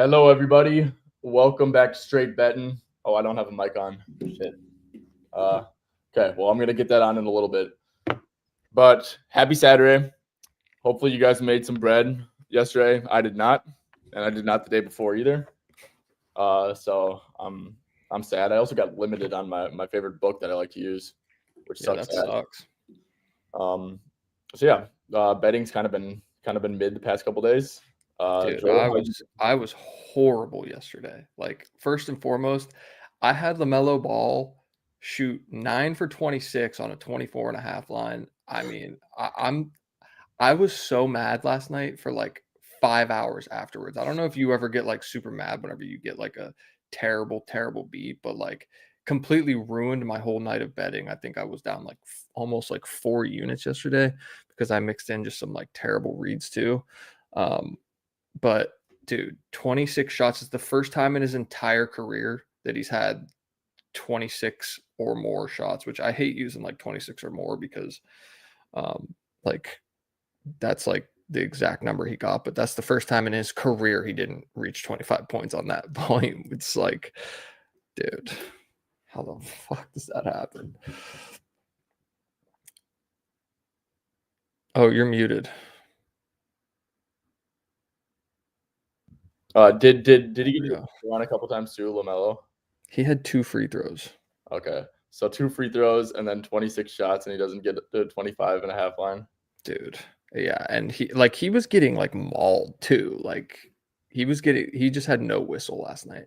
Hello, everybody. Welcome back to Straight Betting. Oh, I don't have a mic on. Shit. Okay, well, I'm going to get that on in a little bit. But happy Saturday. Hopefully, you guys made some bread yesterday. I did not, and I did not the day before either. So I'm sad. I also got limited on my favorite book that I like to use, which sucks. That sucks. So yeah, betting's kind of been mid the past couple days. Dude, Joe, I was horrible yesterday. Like, first and foremost, I had LaMelo Ball shoot 9 for 26 on a 24.5 line. I mean, I was so mad last night for like 5 hours afterwards. I don't know if you ever get like super mad whenever you get like a terrible beat, but like completely ruined my whole night of betting. I think I was down like almost like 4 units yesterday because I mixed in just some like terrible reads too. But dude, 26 shots is the first time in his entire career that he's had 26 or more shots, which I hate using like 26 or more because like that's like the exact number he got, but that's the first time in his career he didn't reach 25 points on that volume. It's like, dude, how the fuck does that happen? Oh, you're muted. Did he get one a couple times too, LaMelo? He had 2 free throws. Okay, so 2 free throws and then 26 shots, and he doesn't get the 25.5 line. Dude, yeah, and he was getting like mauled too. Like he just had no whistle last night.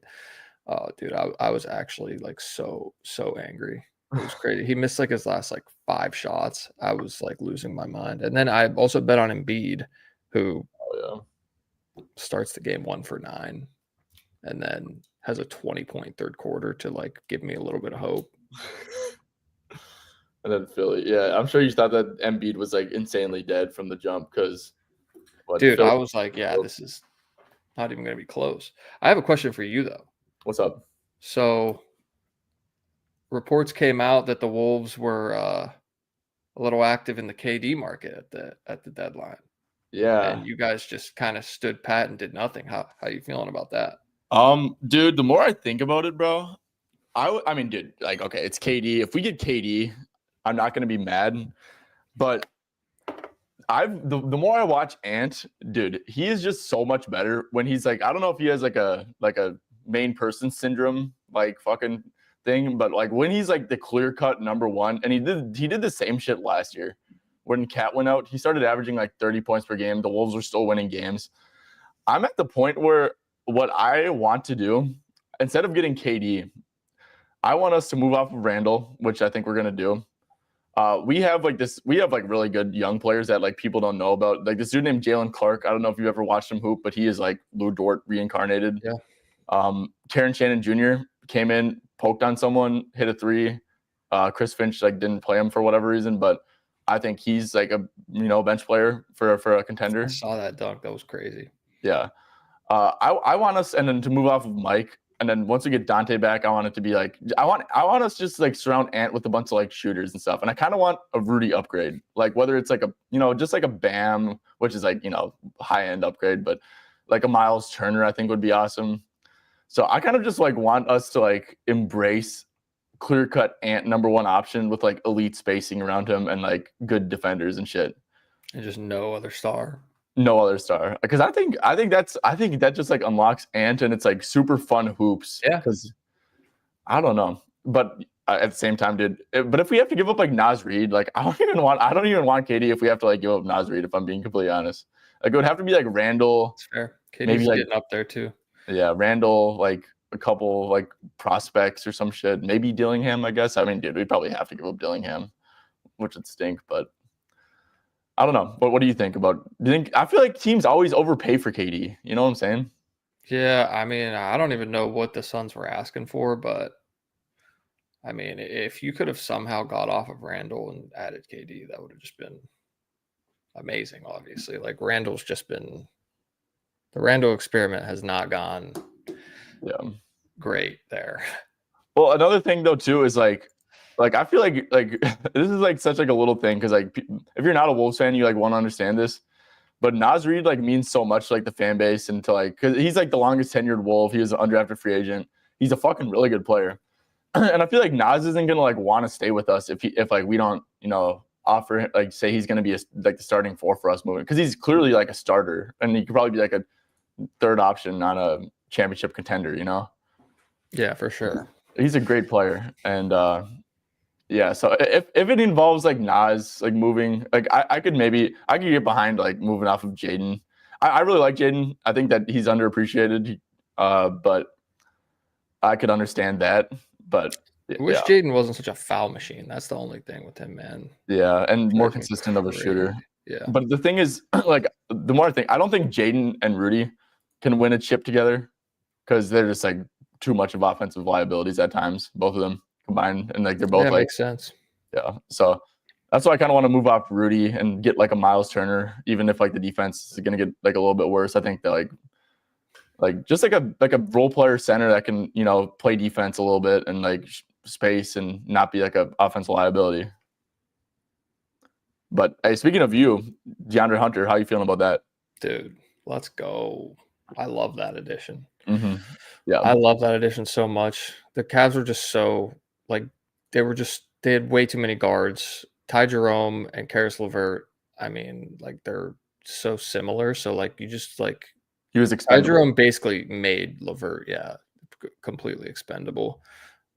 Oh, dude, I was actually like so angry. It was crazy. He missed like his last like 5 shots. I was like losing my mind. And then I also bet on Embiid, who starts the game 1 for 9 and then has a 20-point third quarter to like give me a little bit of hope. And then Philly, yeah, I'm sure you thought that Embiid was like insanely dead from the jump because, dude, Philly, I was like, yeah, this is not even going to be close. I have a question for you though. What's up? So, reports came out that the Wolves were a little active in the KD market at the deadline. Yeah, and you guys just kind of stood pat and did nothing. How you feeling about that? Dude, the more I think about it, bro, I mean, dude, like, okay, it's KD. If we get KD, I'm not gonna be mad, but the more I watch Ant, dude, he is just so much better when he's like, I don't know if he has like a main person syndrome, like fucking thing, but like when he's like the clear cut number one, and he did the same shit last year. When Cat went out, he started averaging like 30 points per game. The Wolves were still winning games. I'm at the point where what I want to do, instead of getting KD, I want us to move off of Randall, which I think we're gonna do. We have really good young players that like people don't know about. Like this dude named Jalen Clark. I don't know if you ever watched him hoop, but he is like Lou Dort reincarnated. Yeah. Terrence Shannon Jr. came in, poked on someone, hit a 3. Chris Finch like didn't play him for whatever reason, but I think he's like a bench player for a contender. I saw that dunk. That was crazy. Yeah. I want us, and then to move off of Mike, and then once we get Dante back, I want it to be like I want us just like surround Ant with a bunch of like shooters and stuff. And I kind of want a Rudy upgrade, like whether it's like a just like a Bam, which is like high end upgrade, but like a Miles Turner I think would be awesome. So I kind of just like want us to like embrace clear cut Ant number one option with like elite spacing around him and like good defenders and shit. And just no other star. No other star, because I think that just like unlocks Ant, and it's like super fun hoops. Yeah, because I don't know, but at the same time, dude. But if we have to give up like Naz Reid, like I don't even want KD if we have to like give up Naz Reid. If I'm being completely honest, like it would have to be like Randall. That's fair. KD's maybe like getting up there too. Yeah, Randall, like a couple like prospects or some shit. Maybe Dillingham, I guess. I mean, dude, we'd probably have to give up Dillingham, which would stink, but. I don't know. But what do you think about? I feel like teams always overpay for KD. You know what I'm saying? Yeah, I mean, I don't even know what the Suns were asking for, but I mean, if you could have somehow got off of Randall and added KD, that would have just been amazing. Obviously, like Randall's just been the Randall experiment has not gone great there. Well, another thing though too is like I feel like this is like such like a little thing because like if you're not a Wolves fan, you like want to understand this. But Naz Reid like means so much to like the fan base and to like because he's like the longest tenured Wolf. He was an undrafted free agent. He's a fucking really good player. And I feel like Naz isn't gonna like want to stay with us if like we don't offer like say he's gonna be like the starting 4 for us moving because he's clearly like a starter and he could probably be like a third option on a championship contender. Yeah, for sure. He's a great player and yeah. So if it involves like Naz like moving like I could get behind like moving off of Jaden. I really like Jaden. I think that he's underappreciated, but I could understand that. But I wish Jaden wasn't such a foul machine. That's the only thing with him, man. Yeah, and more consistent of a shooter. Yeah. But the thing is, like, the more I think, I don't think Jaden and Rudy can win a chip together because they're just like too much of offensive liabilities at times, both of them combined, and like they're both makes sense. Yeah, so that's why I kind of want to move off Rudy and get like a Miles Turner, even if like the defense is gonna get like a little bit worse. I think that like just like a role player center that can play defense a little bit and like space and not be like a offensive liability. But hey, speaking of you, DeAndre Hunter, how you feeling about that? Dude, let's go. I love that addition. Mm-hmm. Yeah, I love that addition so much. The Cavs were just so like they had way too many guards. Ty Jerome and Karis LeVert, I mean, like they're so similar. So like you just like he was expendable. Ty Jerome basically made LeVert, completely expendable.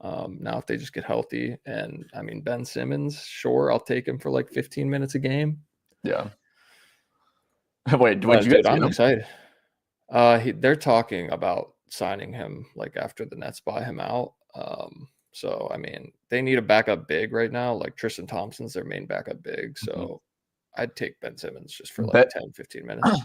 Now if they just get healthy, and I mean Ben Simmons, sure, I'll take him for like 15 minutes a game. Yeah. Wait, would you dude, guys I'm excited. They're talking about signing him like after the Nets buy him out. So I mean they need a backup big right now. Like Tristan Thompson's their main backup big. So I'd take Ben Simmons just for like 10-15 minutes.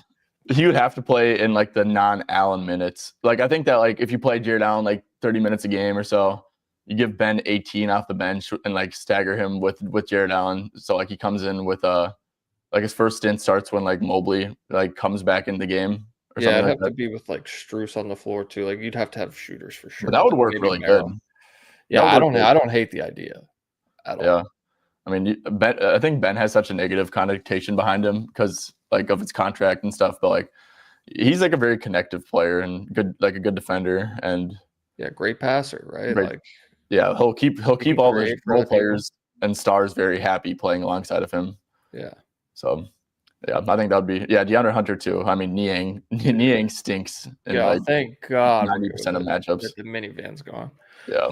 He would have to play in like the non-Allen minutes. Like I think that like if you play Jared Allen like 30 minutes a game or so, you give Ben 18 off the bench and like stagger him with Jared Allen. So like he comes in with like his first stint starts when like Mobley like comes back in the game. Or Yeah, it'd like have to be with like Strus on the floor too. Like you'd have to have shooters for sure. But that would like work really good. Yeah, I don't hate the idea at all. Yeah, I mean, I think Ben has such a negative connotation behind him because like of his contract and stuff. But like he's like a very connective player and a good defender and great passer, right? Like he'll keep all the role players and stars very happy playing alongside of him. Yeah. So yeah, I think that would be DeAndre Hunter too. I mean, Niang stinks. Like thank God 90% of matchups. The minivan's gone. Yeah.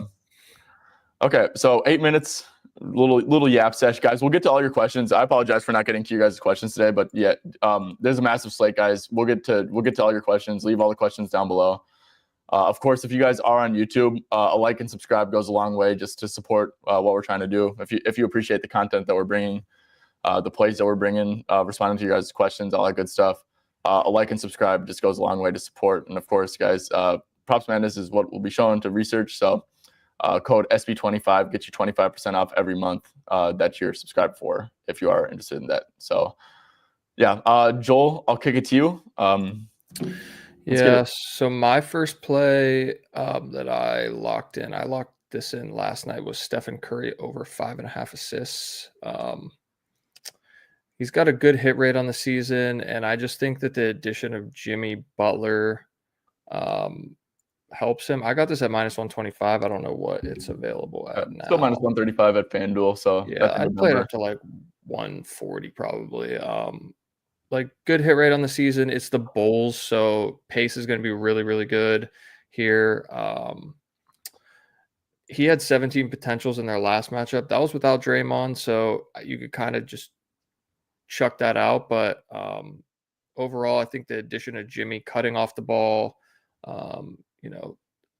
Okay, so 8 minutes, little yap sesh, guys. We'll get to all your questions. I apologize for not getting to you guys' questions today, but yeah, there's a massive slate, guys. We'll get to all your questions. Leave all the questions down below. Of course, if you guys are on YouTube, a like and subscribe goes a long way just to support what we're trying to do. If you appreciate the content that we're bringing, the plays that we're bringing, responding to your guys' questions, all that good stuff, a like and subscribe just goes a long way to support. And of course, guys, Props Madness is what we'll be showing to research. So code SB25 gets you 25% off every month that you're subscribed for if you are interested in that. So yeah, Joel, I'll kick it to you. So my first play that I locked this in last night was Stephen Curry over 5.5 assists. He's got a good hit rate on the season, and I just think that the addition of Jimmy Butler helps him. I got this at -125. I don't know what it's available at now. Still -135 at FanDuel. So yeah, I'd play it up to like 140 probably. Like good hit rate on the season. It's the Bulls, so pace is going to be really, really good here. He had 17 potentials in their last matchup. That was without Draymond, so you could kind of just chuck that out. But overall, I think the addition of Jimmy cutting off the ball,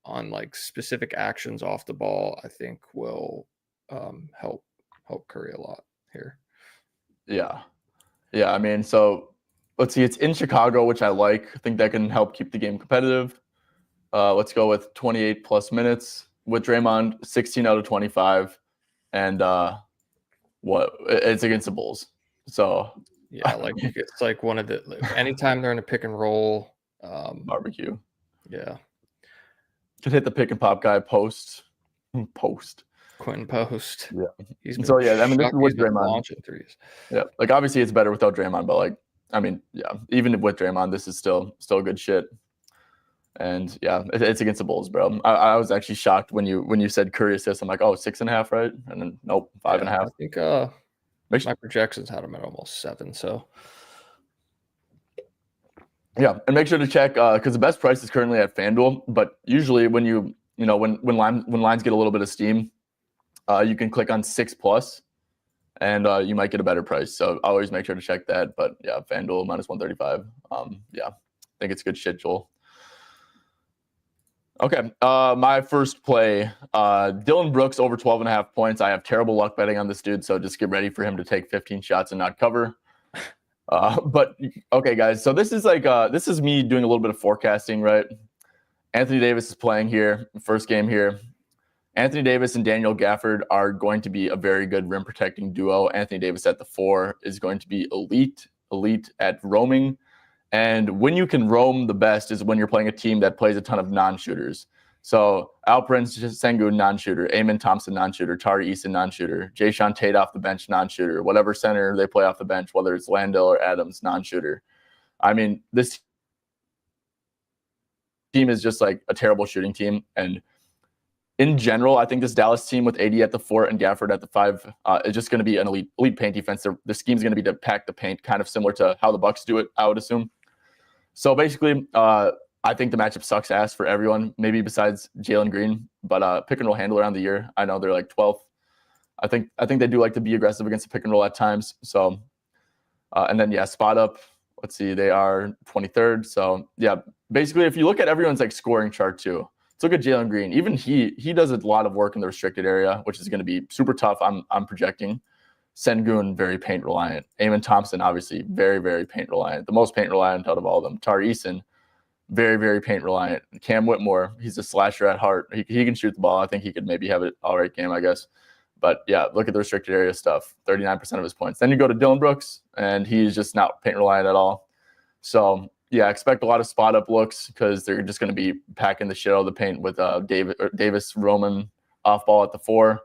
on like specific actions off the ball, I think will help Curry a lot here. Yeah, I mean, so let's see. It's in Chicago, which I like. I think that can help keep the game competitive. Let's go with 28 plus minutes with Draymond, 16 out of 25, and it's against the Bulls. So yeah, like it's like one of the anytime they're in a pick and roll barbecue. Yeah, could hit the pick and pop guy post. Quentin Post. Yeah. So yeah, I mean, this is with Draymond launching threes. Yeah, like obviously it's better without Draymond, but like I mean, yeah, even with Draymond, this is still good shit. And yeah, it's against the Bulls, bro. I was actually shocked when you said Curry assists. I'm like, oh, 6.5, right? And then nope, 5.5. I think my projections had him at almost 7. So yeah, and make sure to check because the best price is currently at FanDuel. But usually when when lines get a little bit of steam, you can click on 6+, and you might get a better price. So always make sure to check that. But yeah, FanDuel -135. Yeah, I think it's good shit, Joel. Okay, my first play, Dylan Brooks over 12.5 points. I have terrible luck betting on this dude, so just get ready for him to take 15 shots and not cover. But okay, guys, so this is me doing a little bit of forecasting, right? Anthony Davis is playing here, first game here. Anthony Davis and Daniel Gafford are going to be a very good rim protecting duo. Anthony Davis at the 4 is going to be elite at roaming. And when you can roam the best is when you're playing a team that plays a ton of non-shooters. So Alperen Sengun, non-shooter. Amen Thompson, non-shooter. Tari Eason, non-shooter. Jayshawn Tate off the bench, non-shooter. Whatever center they play off the bench, whether it's Landale or Adams, non-shooter. I mean, this team is just like a terrible shooting team. And in general, I think this Dallas team with AD at the 4 and Gafford at the 5 is just going to be an elite paint defense. The scheme is going to be to pack the paint, kind of similar to how the Bucks do it, I would assume. So basically, I think the matchup sucks ass for everyone, maybe besides Jalen Green. But pick and roll handle around the year, I know they're like 12th. I think they do like to be aggressive against the pick and roll at times. So, and then yeah, spot up. Let's see, they are 23rd. So yeah, basically, if you look at everyone's like scoring chart too, let's look at Jalen Green. Even he does a lot of work in the restricted area, which is going to be super tough. I'm projecting. Sengun, very paint reliant. Amen Thompson, obviously, very, very paint reliant. The most paint reliant out of all of them. Tari Eason, very, very paint reliant. Cam Whitmore, he's a slasher at heart. He can shoot the ball. I think he could maybe have an all right game, I guess. But yeah, look at the restricted area stuff. 39% of his points. Then you go to Dylan Brooks, and he's just not paint reliant at all. So yeah, expect a lot of spot up looks because they're just going to be packing the shit out of the paint with Davis Roman off ball at the 4.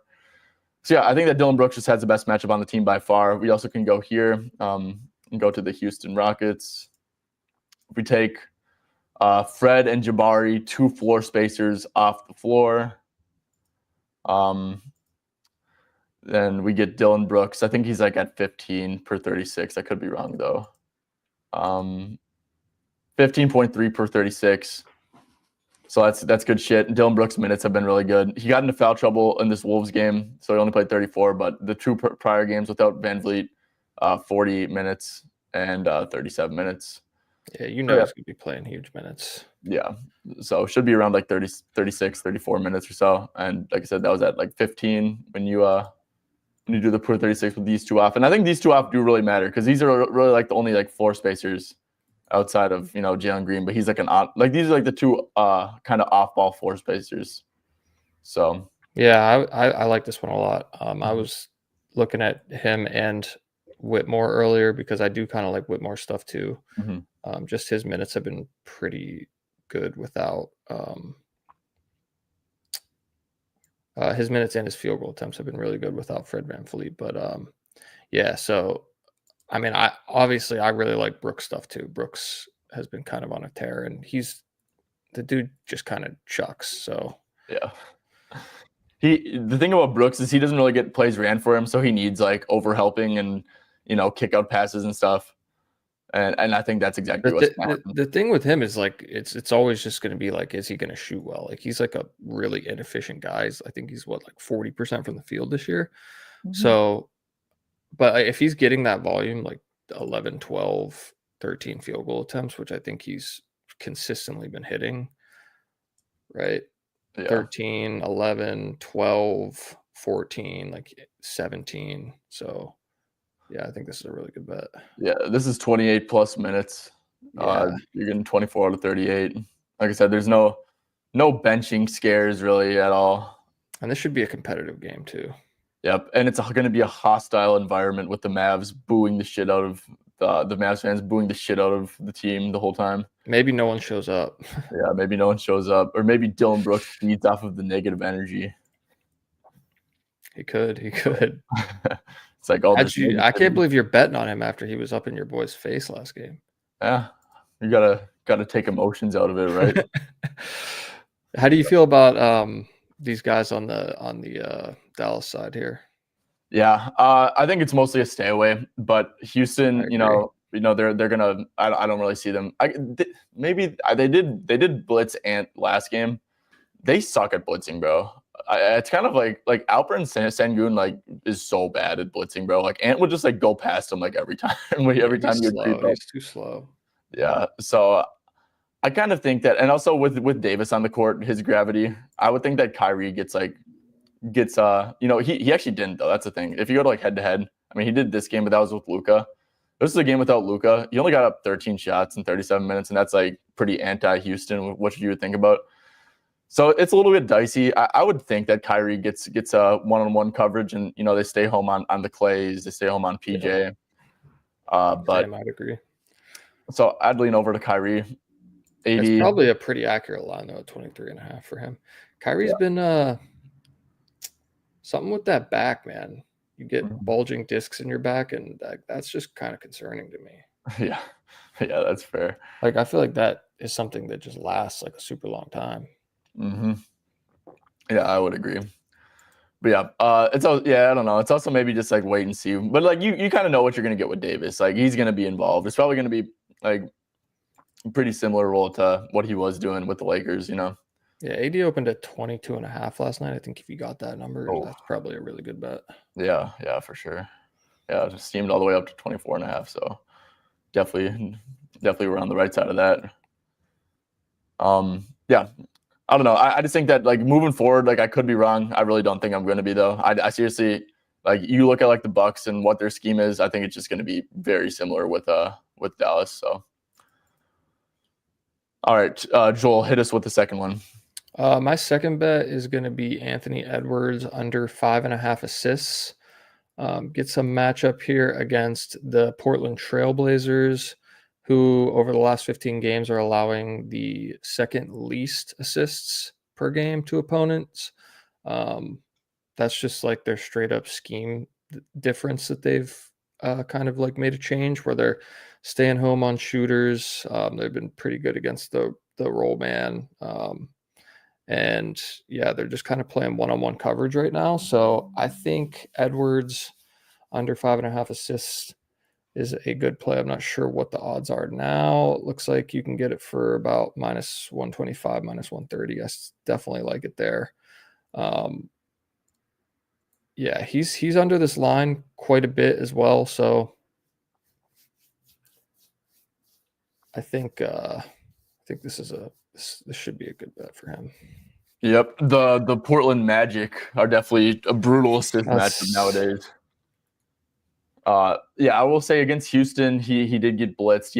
So yeah, I think that Dylan Brooks just has the best matchup on the team by far. We also can go here and go to the Houston Rockets. If we take Fred and Jabari, 2 floor spacers off the floor, then we get Dylan Brooks. I think he's like at 15 per 36. I could be wrong though. 15.3 per 36. So that's good shit. Dylan Brooks' minutes have been really good. He got into foul trouble in this Wolves game, so he only played 34. But the 2 prior games without Van Vliet, 40 minutes and 37 minutes. Yeah, he's going to be playing huge minutes. Yeah, so should be around like 30, 36, 34 minutes or so. And like I said, that was at like 15 when you do the per 36 with these 2 off. And I think these 2 off do really matter because these are really like the only like floor spacers outside of Jalen Green, but he's like these are like the 2 kind of off ball floor spacers. So yeah, I like this one a lot. I was looking at him and Whitmore earlier because I do kind of like Whitmore stuff too. Mm-hmm. Just his minutes have been pretty good without his minutes and his field goal attempts have been really good without Fred VanVleet. But yeah, so I mean, I really like Brooks stuff too. Brooks has been kind of on a tear, and the dude just kind of chucks. So yeah, the thing about Brooks is he doesn't really get plays ran for him, so he needs like overhelping and kick out passes and stuff. And I think that's exactly what's going on. The thing with him is like it's always just going to be like, is he going to shoot well? Like he's like a really inefficient guy. I think he's like 40% from the field this year. Mm-hmm. So. But if he's getting that volume, like 11, 12, 13 field goal attempts, which I think he's consistently been hitting, right? Yeah. 13, 11, 12, 14, like 17. So, yeah, I think this is a really good bet. Yeah, this is 28 plus minutes. Yeah. You're getting 24 out of 38. Like I said, there's no benching scares really at all. And this should be a competitive game too. Yep, and it's going to be a hostile environment with the Mavs booing the shit out of the Mavs fans booing the shit out of the team the whole time. Maybe no one shows up. Yeah, maybe no one shows up, or maybe Dylan Brooks feeds off of the negative energy. He could. It's like, oh, this I can't believe you're betting on him after he was up in your boy's face last game. Yeah, you gotta take emotions out of it, right? How do you feel about these guys on the Dallas side here? Yeah, I think it's mostly a stay away, but I Houston, agree. they're gonna. I don't really see them. Maybe they did blitz Ant last game. They suck at blitzing, bro. It's kind of like Alperen Sengun like is so bad at blitzing, bro. Like Ant would just like go past him like every time, Yeah, every time he's you would slow. creep up. He's too slow. Yeah, so I kind of think that, and also with Davis on the court, his gravity, I would think that Kyrie gets he actually didn't though. That's the thing. If you go to like head to head, I mean he did this game, but that was with Luka. This is a game without Luka. He only got up 13 shots in 37 minutes, and that's like pretty anti-Houston, what you would think about. So it's a little bit dicey. I would think that Kyrie gets a one-on-one coverage, and they stay home on the Clays, they stay home on PJ. But Same, I'd agree. so I'd lean over to Kyrie. It's 80. probably a pretty accurate line though, 23.5 for him. Kyrie's been something with that back, man. You get bulging discs in your back, and that's just kind of concerning to me. Yeah, that's fair. Like I feel like that is something that just lasts like a super long time. Mm-hmm. Yeah, I would agree. But yeah, I don't know. It's also maybe just like wait and see. But like you kind of know what you're gonna get with Davis. Like he's gonna be involved. It's probably gonna be like a pretty similar role to what he was doing with the Lakers. Yeah, AD opened at 22.5 last night. I think if you got that number, that's probably a really good bet. Yeah, for sure. Yeah, it just steamed all the way up to 24.5. So definitely we're on the right side of that. Yeah. I don't know. I just think that like moving forward, like I could be wrong. I really don't think I'm going to be though. I seriously, like you look at like the Bucks and what their scheme is. I think it's just going to be very similar with Dallas. So, all right, Joel, hit us with the second one. My second bet is going to be Anthony Edwards under 5.5 assists. Get some matchup here against the Portland Trailblazers, who over the last 15 games are allowing the second least assists per game to opponents. That's just like their straight up scheme difference that they've kind of like made a change where they're staying home on shooters. They've been pretty good against the roll man. And yeah, they're just kind of playing one-on-one coverage right now. So I think Edwards under 5.5 assists is a good play. I'm not sure what the odds are now. It looks like you can get it for about minus 125, minus 130. I definitely like it there. Yeah, he's under this line quite a bit as well. So I think this should be a good bet for him. Yep, the Portland Magic are definitely a brutal assist matchup nowadays. Yeah, I will say against Houston, he did get blitzed.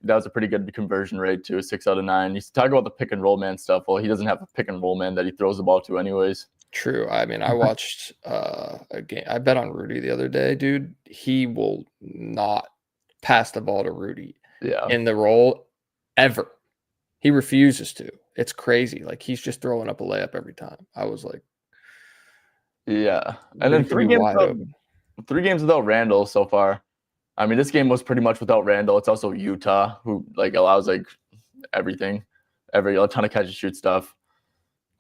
That was a pretty good conversion rate too, 6 out of 9. You talk about the pick and roll man stuff. Well, he doesn't have a pick and roll man that he throws the ball to anyways. True. I mean, I watched a game. I bet on Rudy the other day, dude. He will not pass the ball to Rudy in the roll ever. He refuses to. It's crazy. Like he's just throwing up a layup every time. I was like, yeah. And then 3 games without Randall so far. I mean, this game was pretty much without Randall. It's also Utah, who like allows like everything, a ton of catch and shoot stuff.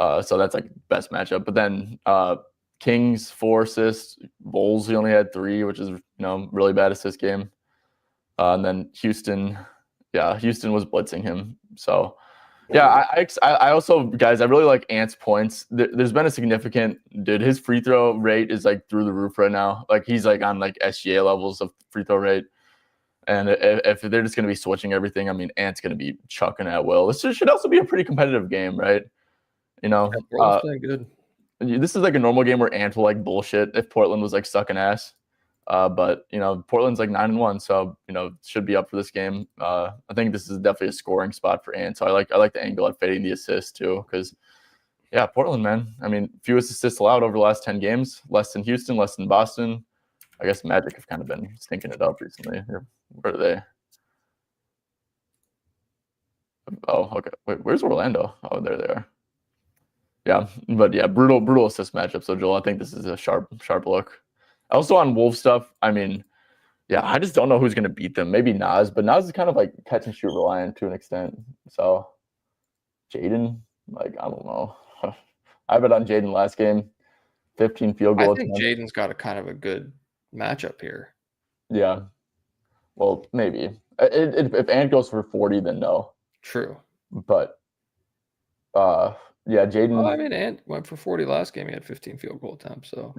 So that's like best matchup. But then Kings 4 assists, Bulls he only had 3, which is really bad assist game. And then Houston was blitzing him. So yeah, I also, guys, I really like Ant's points. There's been a significant, his free throw rate is like through the roof right now. Like he's like on like SGA levels of free throw rate. And if they're just going to be switching everything, I mean, Ant's going to be chucking at will. This should also be a pretty competitive game, right? playing good. This is like a normal game where Ant will like bullshit if Portland was like sucking ass. But Portland's like 9-1, so should be up for this game. I think this is definitely a scoring spot for Ant. So I like the angle at fading the assist too, because Portland, man. I mean, fewest assists allowed over the last 10 games, less than Houston, less than Boston. I guess Magic have kind of been stinking it up recently. Where are they? Oh, okay. Wait, where's Orlando? Oh, there they are. Yeah, but brutal assist matchup. So Joel, I think this is a sharp look. Also on Wolf stuff, I mean, yeah, I just don't know who's gonna beat them. Maybe Nas, but Nas is kind of like catch and shoot reliant to an extent. So Jaden, like I don't know. I bet on Jaden last game, 15 field I goal think attempts. Jaden's got a kind of a good matchup here. Yeah, well, maybe if Ant goes for 40, then no. True. But yeah, Well, I Jaden. mean, Ant went for 40 last game. He had 15 field goal attempts. So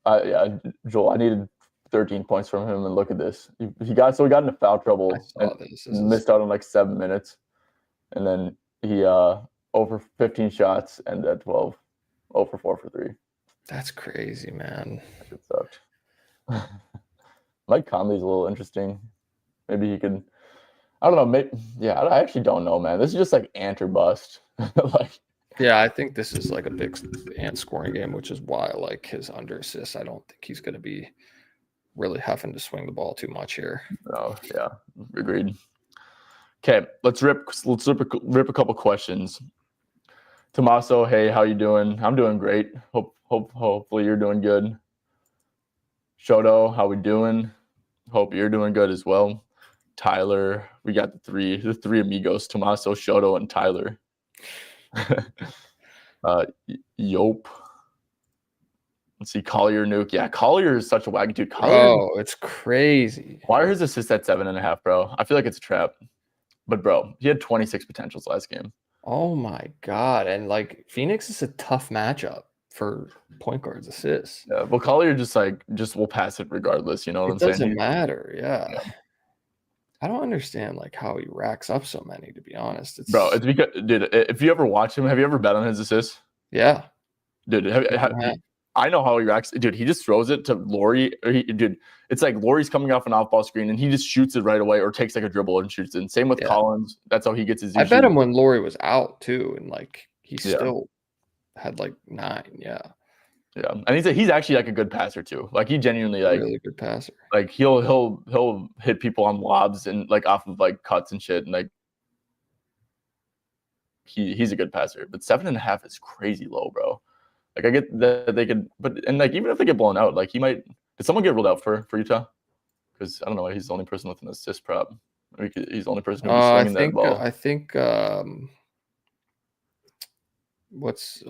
Yeah, Joel, I needed 13 points from him, and look at this. He got into foul I trouble and saw this. missed out on like 7 minutes, and then he over 15 shots and at 12, 0 for 4 for 3. That's crazy, man. That shit sucked. Mike Conley's a little interesting. Maybe he could. I don't know. Maybe, yeah, I actually don't know, man. This is just like Ant or bust. Like, Yeah, I think this is like a big Ant scoring game, which is why I like his under assists. I don't think he's going to be really having to swing the ball too much here. no, yeah, agreed. Okay, let's rip a couple questions. Tommaso, hey, how you doing? I'm doing great. Hopefully you're doing good. Shoto, how we doing? Hope you're doing good as well. Tyler, we got the three amigos, Tommaso, Shoto, and Tyler. Yope. Let's see, Collier Nuke. Yeah, Collier is such a wagon dude. Oh, it's crazy. Why are his assists at 7.5, bro? I feel like it's a trap. But bro, he had 26 potentials last game. Oh my god! And like Phoenix is a tough matchup for point guards assists. Yeah, well, Collier just will pass it regardless. You know what I'm saying? It doesn't matter. Yeah. I don't understand like how he racks up so many. To be honest, it's because, dude, if you ever watch him, have you ever bet on his assists? Yeah, dude. I know how he racks. Dude, he just throws it to Laurie. Dude, it's like Laurie's coming off an off-ball screen and he just shoots it right away, or takes like a dribble and shoots it. And same with Collins. That's how he gets his. I bet him when Laurie was out too, and like he still had like 9. Yeah. Yeah, and he's actually like a good passer too. Like he genuinely like really good passer. Like he'll hit people on lobs and like off of like cuts and shit, and like he's a good passer. But 7.5 is crazy low, bro. Like I get that they could, but and like even if they get blown out, like he might. Did someone get ruled out for Utah? Because I don't know why he's the only person with an assist prop. He's the only person who's swinging that ball. I think what's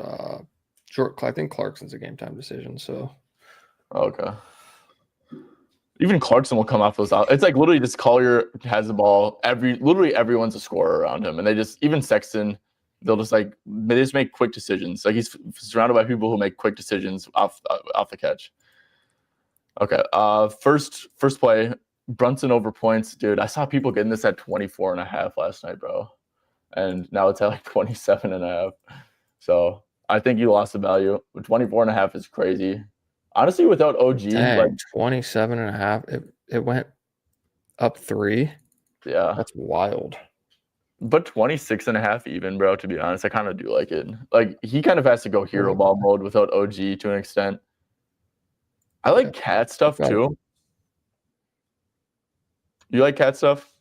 I think Clarkson's a game time decision. So okay. Even Clarkson will come off those out. It's like literally just Collier has the ball. Literally everyone's a scorer around him, and they just even Sexton. They just make quick decisions. Like he's surrounded by people who make quick decisions off the catch. Okay. First play, Brunson over points, dude. I saw people getting this at 24.5 last night, bro, and now it's at like 27.5. So I think you lost the value. 24.5 is crazy. Honestly, without OG, like 27.5, it went up 3. Yeah, that's wild. But 26.5 even, bro, to be honest, I kind of do like it. Like he kind of has to go hero ball mode without OG to an extent. I like cat stuff too. You like cat stuff?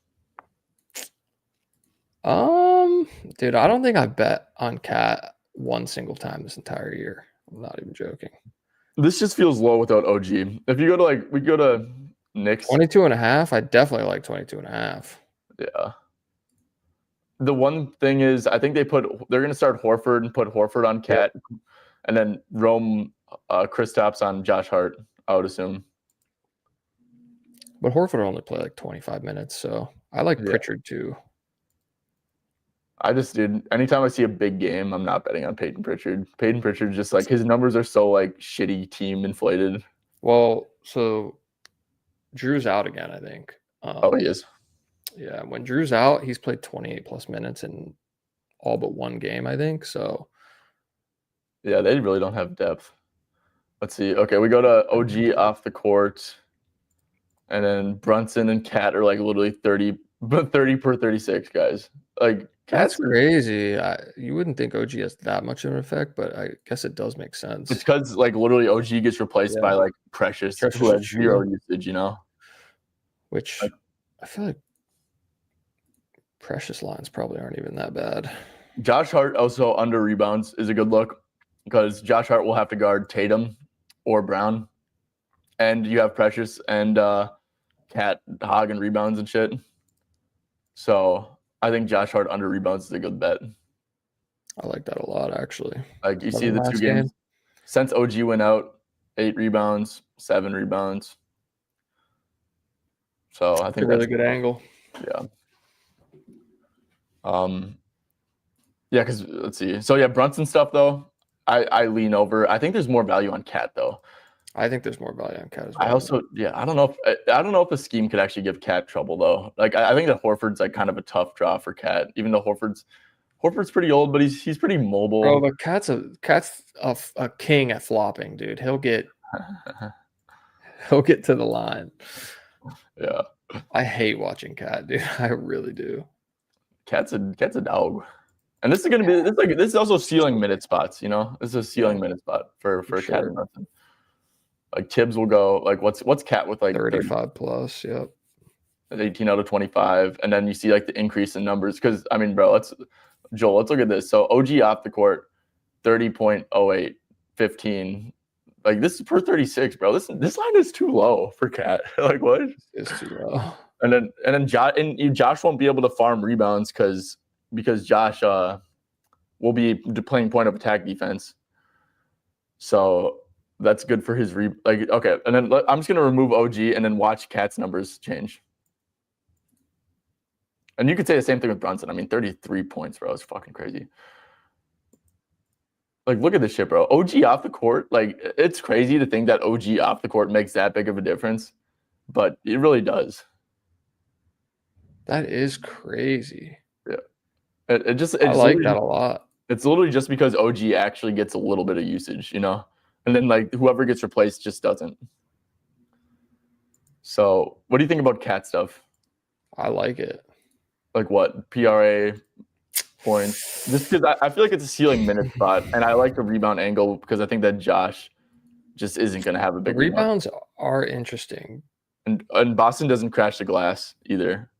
Dude, I don't think I bet on cat one single time this entire year. I'm not even joking. This just feels low without OG. If you go to we go to Knicks. 22.5, I definitely like 22.5. Yeah. The one thing is, I think they're going to start Horford and put Horford on Cat, and then roam Kristaps on Josh Hart, I would assume. But Horford only play like 25 minutes, so I like Pritchard too. Anytime I see a big game, I'm not betting on Peyton Pritchard. Peyton Pritchard just like his numbers are so like shitty team inflated. Well, so Drew's out again, I think. He is. Yeah, when Drew's out, he's played 28 plus minutes in all but one game, I think. So yeah, they really don't have depth. Let's see. Okay, we go to OG off the court, and then Brunson and Cat are like literally 30 per 36 guys. Like that's crazy. You wouldn't think OG has that much of an effect, but I guess it does make sense. It's because like literally OG gets replaced by like Precious who has 0 usage, you know. Which I feel like Precious lines probably aren't even that bad. Josh Hart also under rebounds is a good look because Josh Hart will have to guard Tatum or Brown. and you have Precious and Cat Hog and rebounds and shit. So I think Josh Hart under rebounds is a good bet. I like that a lot, actually. Like you From see the the two last games game? since OG went out, 8 rebounds, 7 rebounds. So I It's a think really that's good angle. yeah. Yeah, because let's see. So yeah, Brunson stuff though, I lean over. I think there's more value on Cat though. I think there's more value on Cat as I well. also I don't know if the scheme could actually give Cat trouble though. Like I think that Horford's like kind of a tough draw for Cat, even though Horford's pretty old, but he's pretty mobile. Bro, but Cat's a king at flopping, dude. He'll get to the line. Yeah, I hate watching Cat, dude. I really do. Cat's a dog. And this is also ceiling minute spots, you know? This is a ceiling minute spot for Cat and Brunson. Like Tibbs will go like what's Cat with like 35 plus, yep. 18 out of 25, and then you see like the increase in numbers because I mean, bro, let's look at this. So OG off the court, 30.08, 15. Like this is per 36, bro. This line is too low for Cat. Like what? It's too low. And then Josh won't be able to farm rebounds because Josh will be playing point of attack defense. So that's good for his okay. And then I'm just gonna remove OG and then watch Cat's numbers change. And you could say the same thing with Brunson. I mean, 33 points, bro. It's fucking crazy. Like, look at this shit, bro. OG off the court, like, it's crazy to think that OG off the court makes that big of a difference, but it really does. That is crazy. Yeah. I like that a lot. It's literally just because OG actually gets a little bit of usage, you know? And then, like, whoever gets replaced just doesn't. So, what do you think about Cat stuff? I like it. Like what? PRA points? Just because I feel like it's a ceiling minute spot, and I like the rebound angle because I think that Josh just isn't going to have a big rebounds are interesting. And Boston doesn't crash the glass either.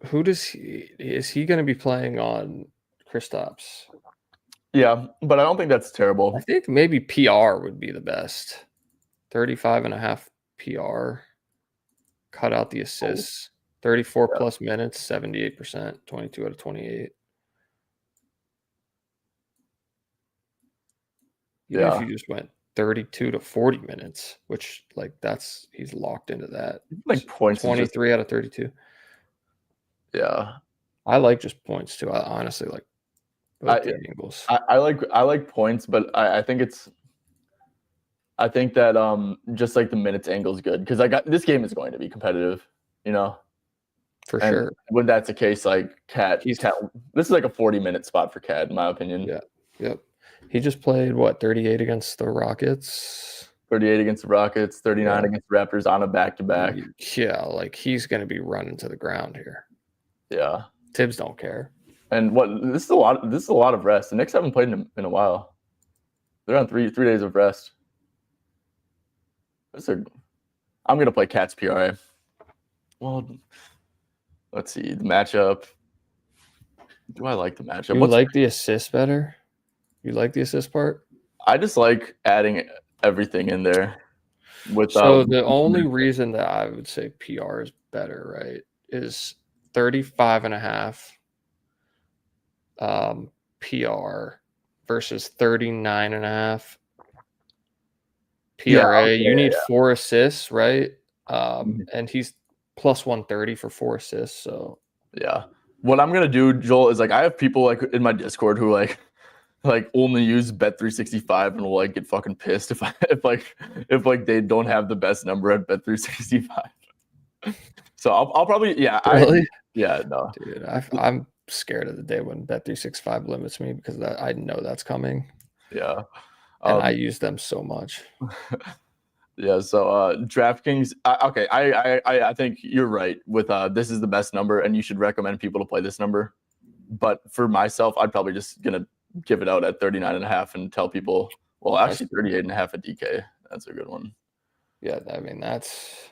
Who is he going to be playing on Kristaps? Yeah, but I don't think that's terrible. I think maybe PR would be the best. 35.5 PR. Cut out the assists. 34 plus minutes, 78%, 22 out of 28. Even if you just went 32 to 40 minutes, which like he's locked into that. Like points 23 out of 32. Yeah. I like just points too. I honestly like both the angles. I like points, but I think that just like the minutes angle is good because this game is going to be competitive, you know. For sure. When that's the case, like Cat, this is like a 40-minute spot for Cat, in my opinion. Yeah. Yep. He just played 38 against the Rockets. 38 against the Rockets, 39 against the Raptors on a back-to-back. Yeah, like he's going to be running to the ground here. Yeah. Tibbs don't care. And this is a lot of rest. The Knicks haven't played in a while. They're on 3 days of rest. I'm gonna play Cat's PRA. Well, let's see the matchup. Do I like the matchup? You like the assist better? You like the assist part? I just like adding everything in there. So the only reason that I would say PR is better, right, is 35.5 PR versus 39.5 PRA. You need 4 assists, right? And he's plus 130 for 4 assists. So yeah, what I'm gonna do, Joel, is like I have people like in my Discord who like only use Bet365 and will like get fucking pissed if they don't have the best number at Bet365. So I'll probably really no, dude, I'm scared of the day when Bet365 limits me because I know that's coming. Yeah, and I use them so much. Yeah, so DraftKings. Okay, I think you're right with this is the best number, and you should recommend people to play this number. But for myself, I'd probably just gonna give it out at 39.5 and tell people, well, actually 38.5 at DK. That's a good one. Yeah, I mean that's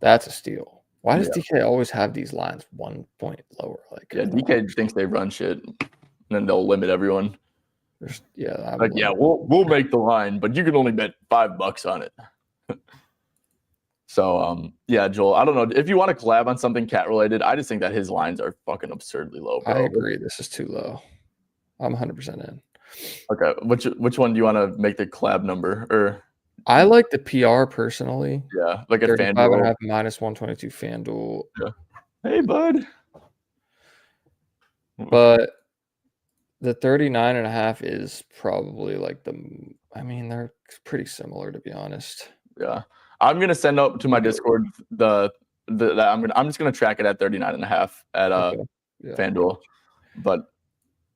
a steal. Why does DK always have these lines 1 point lower? Like DK thinks they run shit, and then they'll limit everyone. Yeah, we'll make the line, but you can only bet $5 on it. So yeah, Joel, I don't know if you want to collab on something cat related. I just think that his lines are fucking absurdly low, bro. I agree. This is too low. I'm 100% in. Okay, which one do you want to make the collab number? Or I like the PR personally. yeah, like a 35 and a FanDuel. half minus 122 FanDuel. Yeah. Hey, bud. But the 39 and a half is probably like I mean, they're pretty similar to be honest. Yeah. I'm gonna send up to my Discord I'm just gonna track it at 39 and a half at Okay. Yeah. FanDuel. But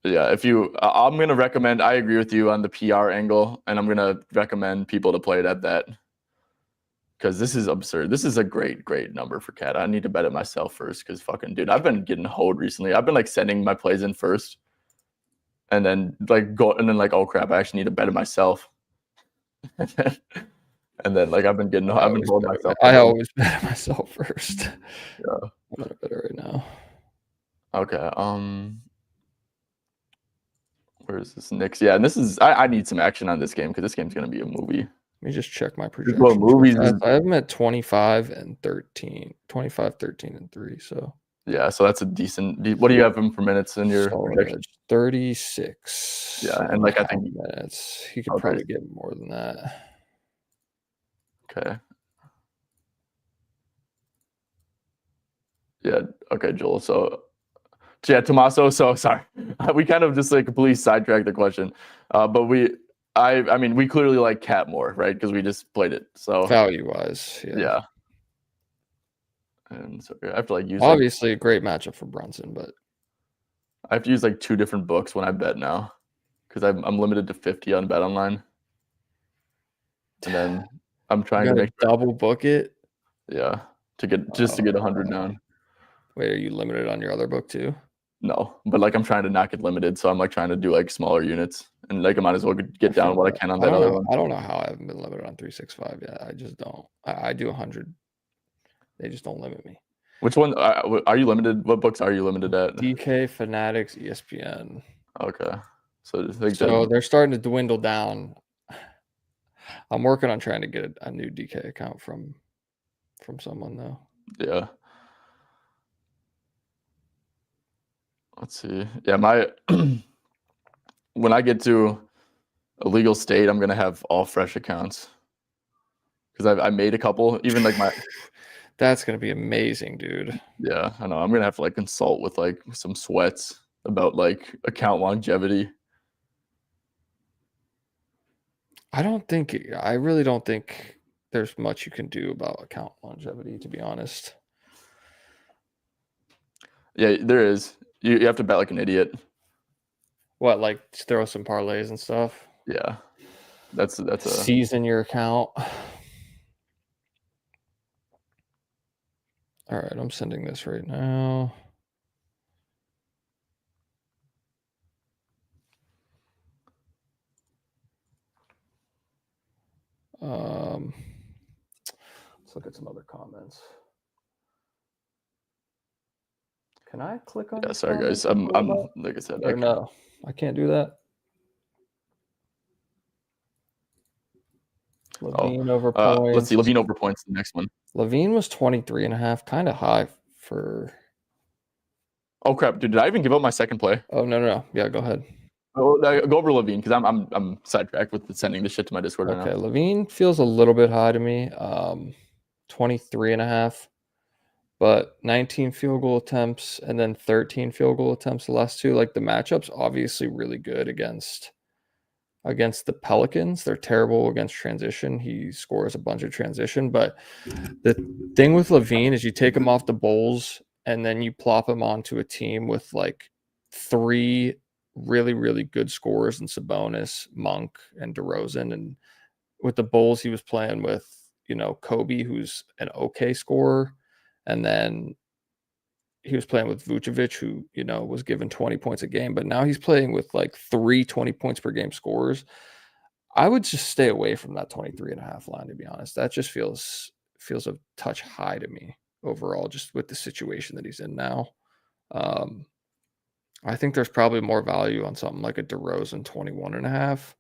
yeah, if you I'm gonna recommend, I agree with you on the PR angle, and I'm gonna recommend people to play it at that. Because this is absurd. This is a great number for Cat. I need to bet it myself first because fucking dude, I've been getting hoed recently. I've been like sending my plays in first and then like oh crap, I actually need to bet it myself. And then like I've been holding myself. I always bet myself first. Yeah. I'm gonna bet it right now. Okay. Where is this Knicks? Yeah, and this is I need some action on this game because this game's gonna be a movie. Let me just check my projections. Well, movies I have them at 25 and 13. 25, 13, and 3. So yeah, so that's a decent. What do you have him for minutes in your projection? 36. Yeah, and like I think minutes. He could probably get more than that. Okay. Yeah. Okay, Joel. So yeah, Tommaso. So sorry, we kind of just like completely sidetracked the question, but I mean, we clearly like Cat more, right? Because we just played it. So value wise, yeah. And so I have to like use obviously a great matchup for Brunson, but I have to use like 2 different books when I bet now because I'm limited to 50 on Bet Online, and then I'm trying to make double book it. Yeah, to get 100 down. Wait, are you limited on your other book too? No, but like I'm trying to not get limited, so I'm like trying to do like smaller units, and like I might as well get down what I can on that other one. I don't know how I haven't been limited on 365 yet. I just don't. I do 100. They just don't limit me. Which one are you limited? What books are you limited at? DK, Fanatics, ESPN. Okay, so they're starting to dwindle down. I'm working on trying to get a new DK account from someone though. Yeah. Let's see. Yeah, when I get to a legal state, I'm gonna have all fresh accounts because I made a couple. Even like my. That's gonna be amazing, dude. Yeah, I know. I'm gonna have to like consult with like some sweats about like account longevity. I really don't think there's much you can do about account longevity, to be honest. Yeah, there is. You have to bet like an idiot. What, like throw some parlays and stuff? Yeah, that's a season your account. All right, I'm sending this right now. Let's look at some other comments. Can I click on? Yeah, sorry guys. I'm like I said. No, I can't do that. Levine over points. Let's see. Levine over points. The next one. Levine was 23.5, kind of high for. Oh crap, dude! Did I even give up my second play? Oh no. Yeah, go ahead. Oh, go over Levine because I'm sidetracked with sending this shit to my Discord right now. Okay, Levine feels a little bit high to me. 23.5, but 19 field goal attempts and then 13 field goal attempts the last 2. Like the matchup's obviously really good against the Pelicans. They're terrible against transition. He scores a bunch of transition, but the thing with Levine is you take him off the Bulls and then you plop him onto a team with like 3 really, really good scorers in Sabonis, Monk, and DeRozan. And with the Bulls, he was playing with, Kobe, who's an okay scorer. And then he was playing with Vucevic, who, was given 20 points a game. But now he's playing with like 3 20 points per game scorers. I would just stay away from that 23.5 line, to be honest. That just feels a touch high to me overall, just with the situation that he's in now. I think there's probably more value on something like a DeRozan 21.5.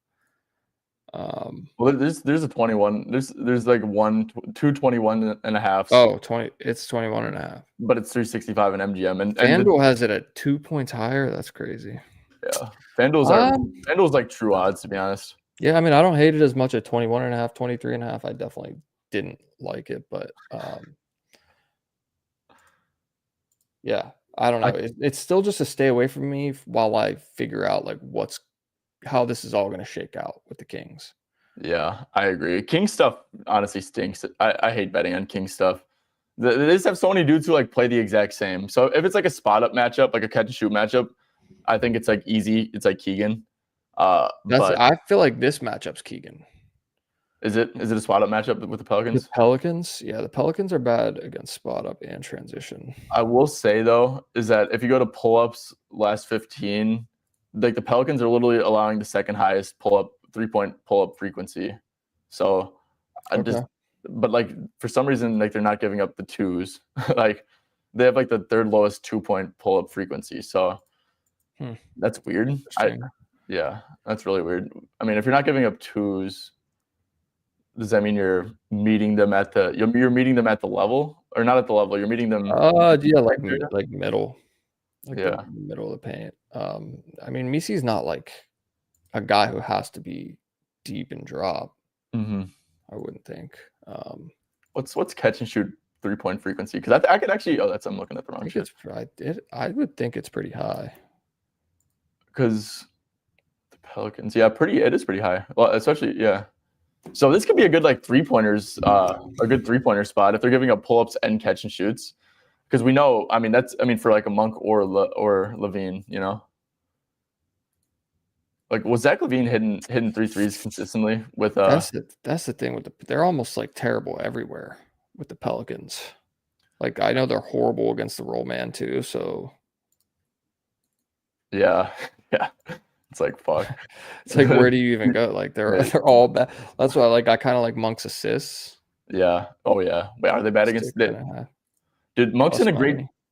Well, there's a 21. There's like 221 and a half. Oh, 20. It's 21.5. But it's 365 in MGM and FanDuel has it at 2 points higher. That's crazy. yeah, FanDuel's like true odds, to be honest. Yeah, I mean, I don't hate it as much at 21.5, 23.5. I definitely didn't like it, but yeah, I don't know. It's still just a stay away from me while I figure out like how this is all going to shake out with the Kings. Yeah, I agree. King stuff honestly stinks. I hate betting on King stuff. They just have so many dudes who like play the exact same. So if it's like a spot up matchup, like a catch and shoot matchup, I think it's like easy. It's like Keegan. But I feel like this matchup's Keegan. is it a spot up matchup with the Pelicans? The Pelicans, yeah, the Pelicans are bad against spot up and transition. I will say though, is that if you go to pull ups last 15, like the Pelicans are literally allowing the second highest 3-point pull up frequency. So but like for some reason, like they're not giving up the twos. Like they have like the third lowest 2-point pull up frequency. So that's weird. Yeah, that's really weird. I mean, if you're not giving up twos, does that mean you're meeting them at the level, or not at the level? You're meeting them. Yeah, like middle, like the middle of the paint. I mean, Misi's not like a guy who has to be deep and drop. Mm-hmm. I wouldn't think. What's catch and shoot 3-point frequency? Because I could actually. Oh, I'm looking at the wrong shit. I would think it's pretty high. Because the Pelicans, it is pretty high. Well, especially So this could be a good like 3-pointers, a good 3-pointer spot if they're giving up pull ups and catch and shoots. Because we know, for like a Monk or Levine, you know. Like, was Zach Levine hitting 3 threes consistently with that's the thing with they're almost like terrible everywhere with the Pelicans. Like I know they're horrible against the roll man too, so yeah. It's like fuck. It's like where do you even go? Like they're all bad. That's why I kind of like Monk's assists. Yeah. Oh yeah. Wait, are they bad against Dude, Monk's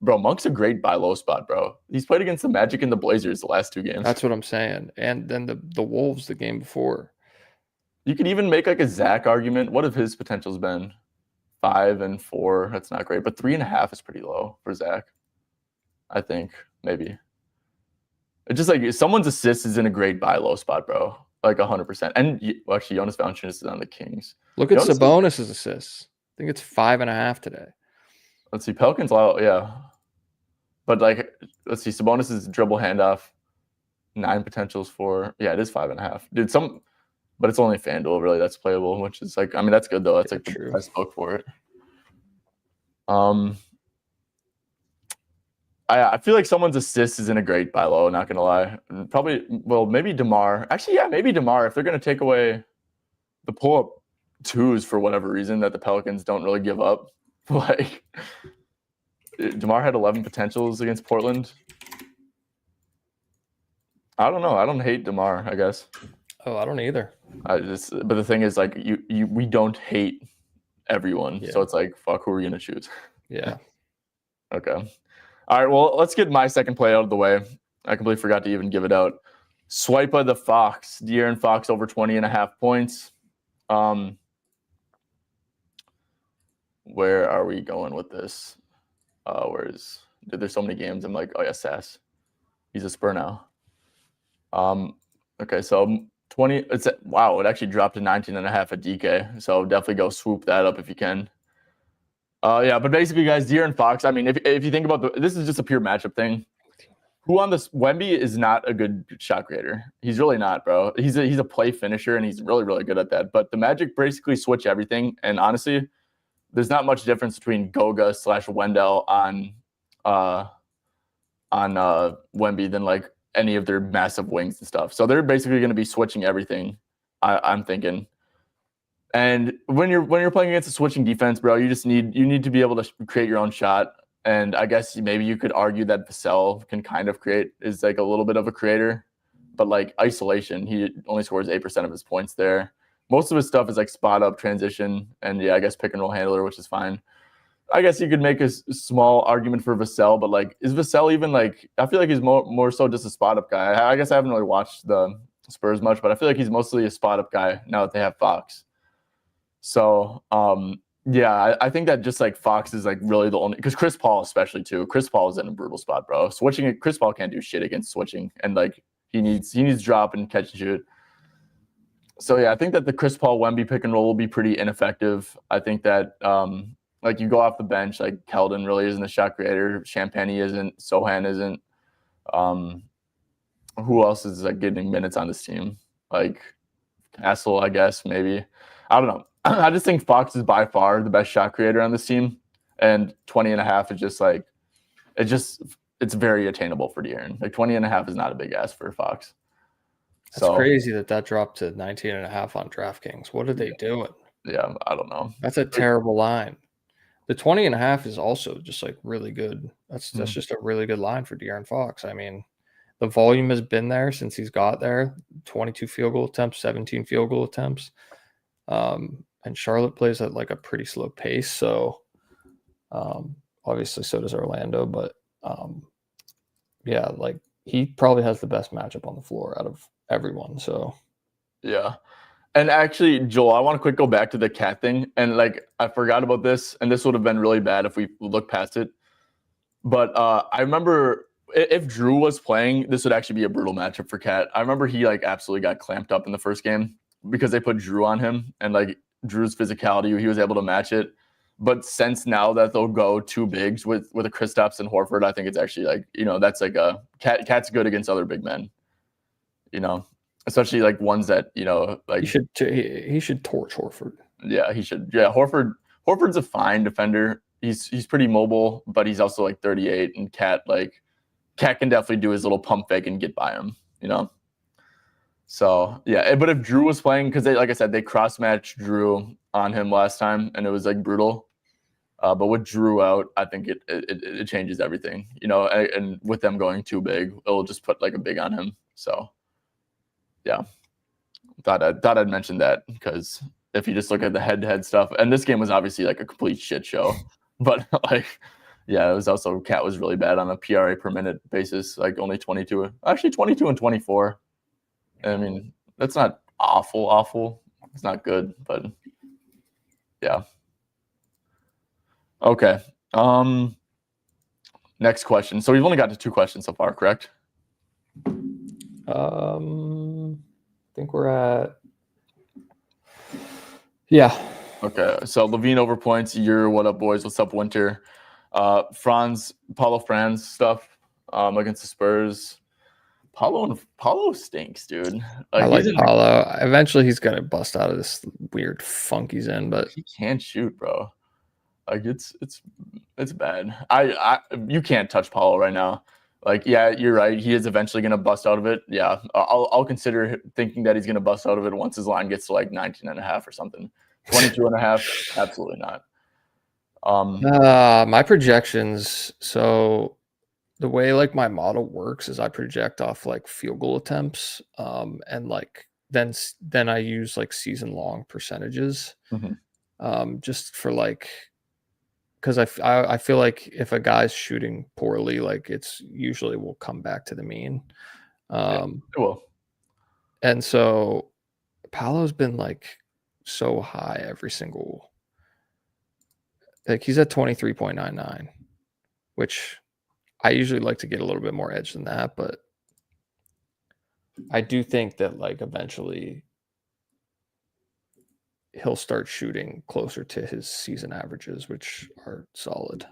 Monk's a great buy low spot, bro. He's played against the Magic and the Blazers the last 2 games. That's what I'm saying. And then the Wolves the game before. You could even make like a Zach argument. What have his potentials been? 5 and 4. That's not great, but 3.5 is pretty low for Zach. I think maybe. It's just like someone's assist is in a great buy low spot, bro. Like 100%. And actually, Jonas Valanciunas is on the Kings. Look at Sabonis' assists. I think it's 5.5 today. Let's see. Pelicans low, yeah. But like, let's see. Sabonis' dribble handoff, 9 potentials for. Yeah, it is 5.5. Dude, but it's only FanDuel really that's playable, which is like, I mean, that's good though. That's like the best book for it. I feel like someone's assist is in a great buy low, not gonna lie. Probably, well, maybe DeMar. Actually, yeah, maybe DeMar. If they're gonna take away the pull-up twos for whatever reason that the Pelicans don't really give up, like DeMar had 11 potentials against Portland. I don't know. I don't hate DeMar, I guess. Oh, I don't either. But the thing is, like, we don't hate everyone, so it's like, fuck, who are we gonna choose? Yeah. Okay. All right, well, let's get my second play out of the way. I completely forgot to even give it out. Swipa the Fox. De'Aaron Fox over 20.5 points. Where are we going with this? Dude, there's so many games. I'm like, oh yeah, Sass. He's a Spur now. Okay, so 20. It actually dropped to 19.5 at DK. So definitely go swoop that up if you can. Yeah, but basically, guys, De'Aaron Fox. I mean, if you think about this is just a pure matchup thing. Who on this Wemby is not a good shot creator. He's really not, bro. He's a play finisher, and he's really, really good at that. But the Magic basically switch everything, and honestly, there's not much difference between Goga / Wendell on Wemby than like any of their massive wings and stuff. So they're basically going to be switching everything. I'm thinking. And when you're playing against a switching defense, bro, you need to be able to create your own shot. And I guess maybe you could argue that Vassell can kind of is like a little bit of a creator, but like isolation, he only scores 8% of his points there. Most of his stuff is like spot up, transition, and yeah, I guess pick and roll handler, which is fine. I guess you could make a small argument for Vassell, but like, is Vassell even like? I feel like he's more so just a spot up guy. I guess I haven't really watched the Spurs much, but I feel like he's mostly a spot up guy now that they have Fox. So yeah, I think that just like Fox is like really the only, because Chris Paul especially too. Chris Paul is in a brutal spot, bro. Switching it, Chris Paul can't do shit against switching, and like he needs drop and catch and shoot. So yeah, I think that the Chris Paul Wemby pick and roll will be pretty ineffective. I think that like you go off the bench, like Keldon really isn't a shot creator, Champagne isn't, Sohan isn't. Who else is like getting minutes on this team? Like Castle, I guess, maybe. I don't know. I just think Fox is by far the best shot creator on this team. And 20.5 is just like, it's very attainable for De'Aaron. Like 20.5 is not a big ask for Fox. That's crazy that dropped to 19.5 on DraftKings. What are they doing? Yeah, I don't know. That's a terrible line. The 20.5 is also just like really good. That's just a really good line for De'Aaron Fox. I mean, the volume has been there since he's got there. 22 field goal attempts, 17 field goal attempts. And Charlotte plays at like a pretty slow pace. So obviously so does Orlando. But yeah, like he probably has the best matchup on the floor out of everyone. So yeah. And actually, Joel, I want to quick go back to the cat thing. And like I forgot about this, and this would have been really bad if we looked past it. But I remember if Drew was playing, this would actually be a brutal matchup for Cat. I remember he like absolutely got clamped up in the first game because they put Drew on him, and like Drew's physicality, he was able to match it. But since now that they'll go two bigs with a Kristaps and Horford, I think it's actually like, that's like a Cat's good against other big men, especially like ones that, like he should torch Horford. Yeah, he should. Yeah, Horford's a fine defender. He's pretty mobile, but he's also like 38, and Cat can definitely do his little pump fake and get by him, So yeah, but if Drew was playing, because like I said, they cross matched Drew on him last time, and it was like brutal. But with Drew out, I think it changes everything, and with them going too big, it'll just put like a big on him. So yeah, thought I'd mention that, because if you just look at the head-to-head stuff, and this game was obviously like a complete shit show, but like, yeah, it was also Cat was really bad on a PRA per minute basis, like only 22 and 24. I mean, that's not awful. It's not good, but yeah. Okay. Next question. So we've only got to 2 questions so far, correct? I think we're at. Yeah. Okay. So Levine over points. You're what up, boys? What's up, Winter? Paulo Franz stuff against the Spurs. Paulo stinks, dude. I like Paulo. Eventually, he's gonna bust out of this weird funk he's in, but he can't shoot, bro. Like it's bad. You can't touch Paulo right now. Like, yeah, you're right. He is eventually gonna bust out of it. Yeah, I'll consider thinking that he's gonna bust out of it once his line gets to like 19.5 or something. 22.5, absolutely not. My projections. So the way like my model works is I project off like field goal attempts, and like then I use like season long percentages, just for like, because I feel like if a guy's shooting poorly, like it's usually will come back to the mean. Cool. And so Paolo's been like so high every single, like he's at 23.99, which I usually like to get a little bit more edge than that, but I do think that like eventually he'll start shooting closer to his season averages, which are solid.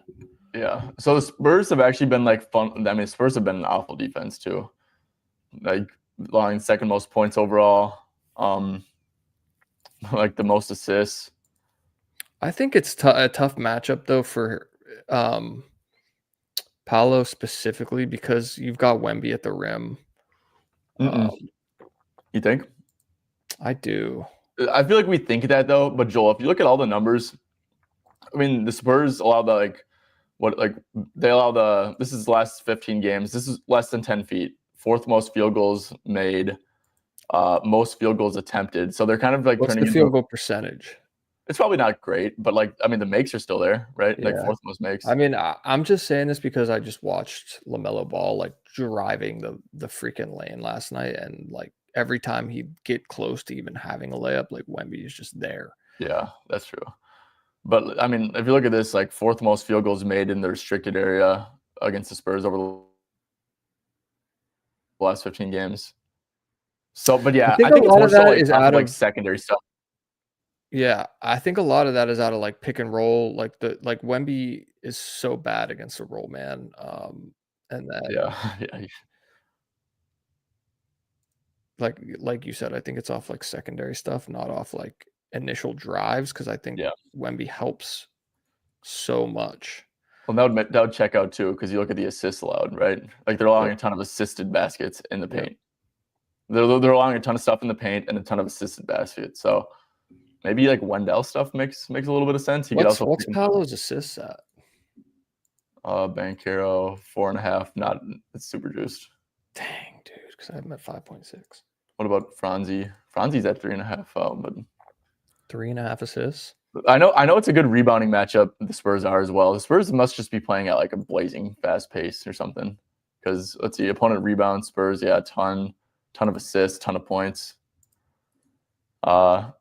Yeah. So the Spurs have actually been like fun. I mean, Spurs have been an awful defense too. Like allowing second most points overall. Like the most assists. I think it's a tough matchup though for Paolo specifically, because you've got Wemby at the rim. You think? I do. I feel like we think that though, but Joel, if you look at all the numbers, I mean, the Spurs allow this is the last 15 games. This is less than 10 feet. 4th most field goals made, most field goals attempted. So they're kind of like What's turning the field goal percentage? It's probably not great, but like, I mean, the makes are still there, right? Yeah. Like 4th most makes. I mean, I'm just saying this because I just watched LaMelo Ball like driving the freaking lane last night, and like every time he'd get close to even having a layup, like Wemby is just there. Yeah, that's true. But I mean, if you look at this, like 4th most field goals made in the restricted area against the Spurs over the last 15 games. So, but yeah, I A think it's lot more of so that like is off of out like of secondary stuff. Yeah, I think a lot of that is out of like pick and roll. Like Wemby is so bad against the roll man. And then Yeah, yeah, like you said, I think it's off like secondary stuff, not off like initial drives, because I think yeah. Wemby helps so much. Well, that would check out too because you look at the assists allowed, right? Like they're allowing Yep. a ton of assisted baskets in the Yep. paint. They're allowing a ton of stuff in the paint and a ton of assisted baskets. So maybe like Wendell stuff makes a little bit of sense. He could What's also Paolo's assists at? Banchero 4.5. Not it's super juiced. Dang, dude, because I have him at 5.6. What about Franzi? Franzi's at 3.5. But 3.5 assists. I know it's a good rebounding matchup. The Spurs are as well. The Spurs must just be playing at like a blazing fast pace or something. Because let's see, opponent rebound Spurs, yeah, a ton of assists, ton of points. Franz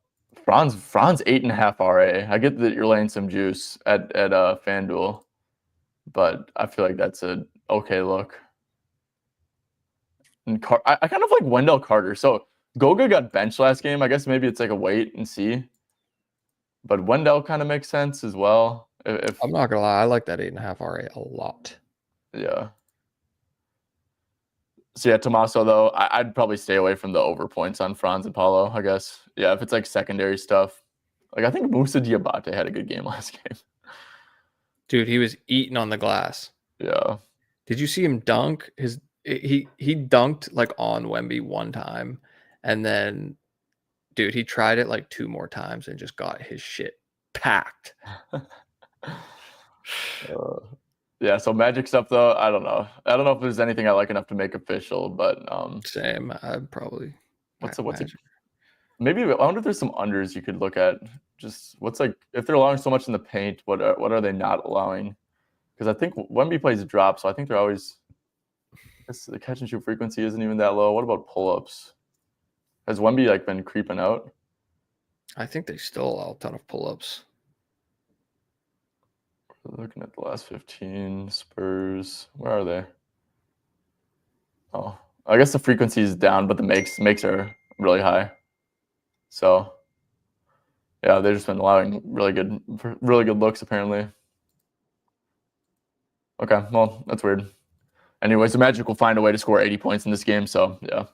8.5 RA. I get that you're laying some juice at FanDuel, but I feel like that's a okay look. And I kind of like Wendell Carter. So Goga got benched last game. I guess maybe it's like a wait and see. But Wendell kind of makes sense as well. If I'm not gonna lie, I like that 8.5 RA a lot. yeah. So yeah, Tommaso though, I'd probably stay away from the over points on Franz and Paulo. I guess yeah, if it's like secondary stuff. Like I think Musa Diabate had a good game last game. Dude, he was eating on the glass. Yeah. Did you see him dunk? He dunked like on Wemby one time, and then dude, he tried it like 2 more times and just got his shit packed. Yeah, so Magic stuff though, I don't know. I don't know if there's anything I like enough to make official, but Same. I'd probably what's a Magic. maybe I wonder if there's some unders you could look at. Just what's like if they're allowing so much in the paint, what are they not allowing? Because I think Wemby plays drop, so I think they're always the catch and shoot frequency isn't even that low. What about pull-ups? Has Wemby like been creeping out? I think they still allow a ton of pull-ups. Looking at the last 15 Spurs, where are they? Oh, I guess the frequency is down, but the makes are really high. So, yeah, they've just been allowing really good looks apparently. Okay, well, that's weird. Anyways, the Magic will find a way to score 80 points in this game. So, yeah.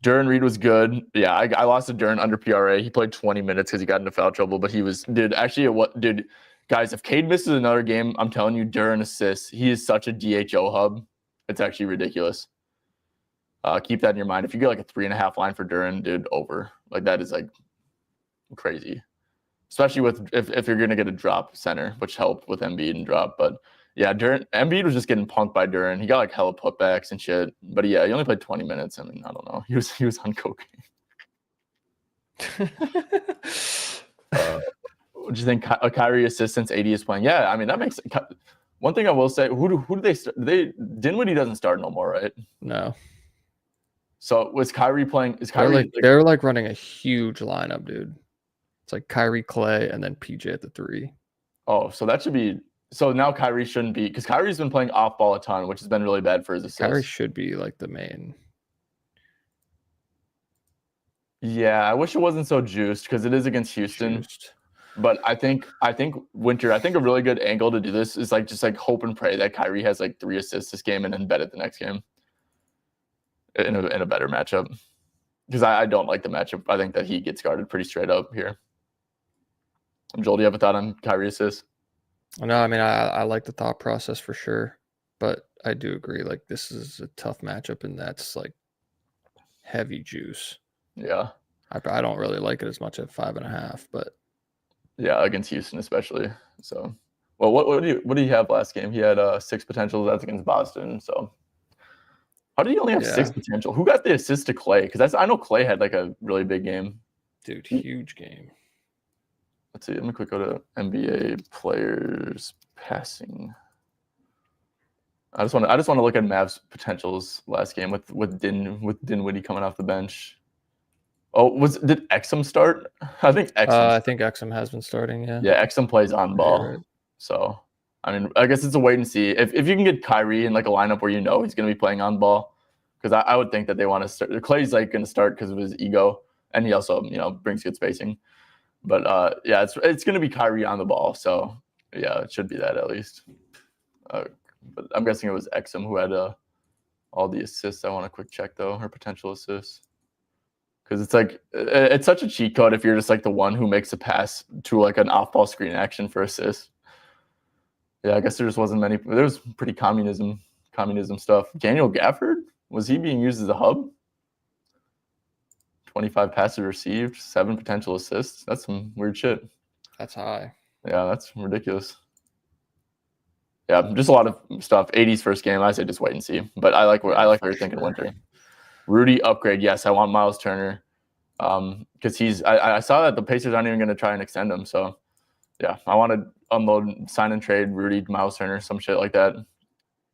Duran Reed was good. Yeah, I lost to Duran under PRA. He played 20 minutes because he got into foul trouble, but he was, guys, if Cade misses another game, I'm telling you, Duran assists. He is such a DHO hub. It's actually ridiculous. Keep that in your mind. If you get like a 3.5 line for Duran, dude, over. Like that is like crazy. Especially with if you're gonna get a drop center, which helped with Embiid and drop. But yeah, Embiid was just getting punked by Duran. He got like hella putbacks and shit. But yeah, he only played 20 minutes. I mean, I don't know. He was on cocaine. What do you think? Kyrie assistance 80 is playing. Yeah, I mean that makes one thing I will say. Who do they start? Dinwiddie doesn't start no more, right? No. So was Kyrie playing? Is Kyrie? They're like running a huge lineup, dude. It's like Kyrie, Clay, and then PJ at the 3. Oh, so that should be. So now Kyrie shouldn't be because Kyrie's been playing off ball a ton, which has been really bad for his assists. Kyrie should be like the main. Yeah, I wish it wasn't so juiced because it is against Houston. Juiced. But I think Winter. I think a really good angle to do this is like just like hope and pray that Kyrie has like 3 assists this game and then bet it the next game in a better matchup. Because I don't like the matchup. I think that he gets guarded pretty straight up here. Joel, do you have a thought on Kyrie assists? No, I mean I like the thought process for sure, but I do agree. Like this is a tough matchup, and that's like heavy juice. Yeah, I don't really like it as much at 5.5, but yeah, against Houston especially. So, well, what do you have last game? He had 6 potentials. That's against Boston. So, how did he only have 6 potential? Who got the assist to Clay? Because I know Clay had like a really big game. Dude, huge game. Let's see. Let me quick go to NBA players passing. I just want to look at Mavs potentials last game with Dinwiddie coming off the bench. Oh, did Exum start? I think Exum has been starting. Yeah. Yeah, Exum plays on ball. Right. So I mean, I guess it's a wait and see. If you can get Kyrie in like a lineup where he's going to be playing on ball, because I would think that they want to start. Clay's like going to start because of his ego, and he also brings good spacing. But yeah, it's going to be Kyrie on the ball. So yeah, it should be that at least. But I'm guessing it was Exum who had all the assists. I want to quick check though, her potential assists. Because it's like it's such a cheat code if you're just like the one who makes a pass to like an off-ball screen action for assist. Yeah, I guess there just wasn't many. There was pretty communism stuff. Daniel Gafford, was he being used as a hub? 25 passes received, 7 potential assists. That's some weird shit. That's high. Yeah, that's ridiculous. Yeah, just a lot of stuff. 80's first game. I say just wait and see. But I like what you're thinking. Winter. Rudy upgrade. Yes, I want Miles Turner. Because I saw that the Pacers aren't even going to try and extend him. So yeah, I want to unload, sign and trade Rudy, Miles Turner, some shit like that.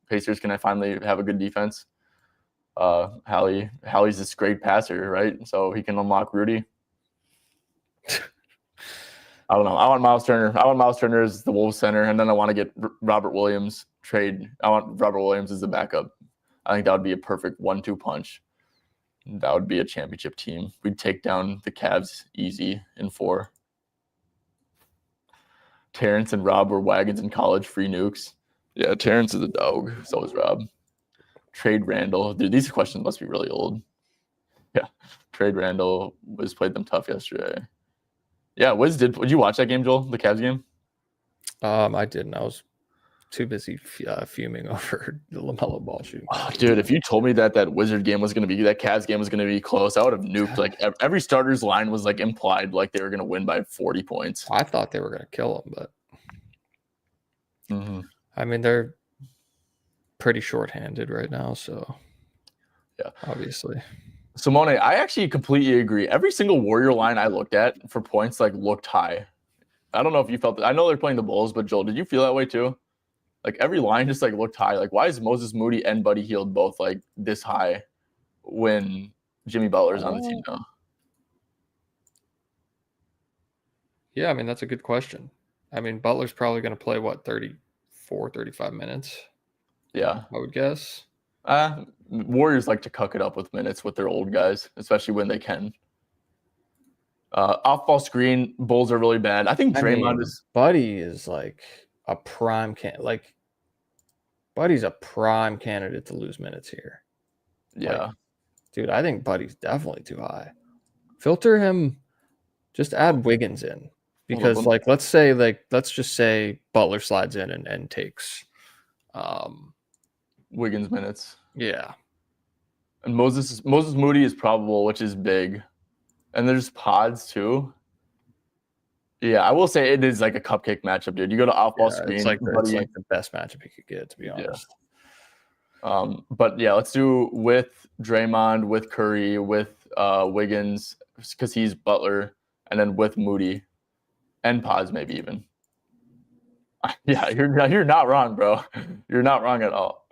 Pacers can finally have a good defense. Hallie's this great passer, right? So he can unlock Rudy. I don't know. I want Miles Turner as the Wolves center, and then I want to get Robert Williams trade. I want Robert Williams as the backup. I think that would be a perfect 1-2 punch. That would be a championship team. We'd take down the Cavs easy in 4. Terrence and Rob were wagons in college, free nukes. Yeah, Terrence is a dog. So is Rob. Trade Randall. Dude, these questions must be really old. Yeah. Trade Randall played them tough yesterday. Yeah, did you watch that game, Joel? The Cavs game? I didn't. I was too busy fuming over the LaMelo Ball shooting. Oh, dude, if you told me that Wizard game was going to be, that Cavs game was going to be close, I would have nuked. Like every starter's line was like implied, like they were going to win by 40 points. I thought they were going to kill them, but I mean, they're pretty shorthanded right now, so yeah, obviously. Simone, I actually completely agree. Every single Warrior line I looked at for points like looked high. I don't know if you felt that. I know they're playing the Bulls, but Joel, did you feel that way too? Like every line just like looked high. Like why is Moses Moody and Buddy Hield both like this high when Jimmy Butler's on the team now? Yeah, I mean that's a good question. I mean Butler's probably going to play 34, 35 minutes. Yeah, I would guess. Warriors like to cuck it up with minutes with their old guys, especially when they can. Off-ball screen, Bulls are really bad. I think Draymond Buddy is like a prime Buddy's a prime candidate to lose minutes here. Yeah. Dude, I think Buddy's definitely too high. Filter him, just add Wiggins in. Because let's just say Butler slides in and takes Wiggins minutes. Yeah. And Moses Moody is probable, which is big. And there's pods too. Yeah, I will say it is like a cupcake matchup, dude. You go to off-ball screen. It's like the best matchup you could get, to be honest. Yeah. But yeah, let's do with Draymond, with Curry, with Wiggins, because he's Butler, and then with Moody, and pods maybe even. Yeah, you're not wrong, bro. You're not wrong at all.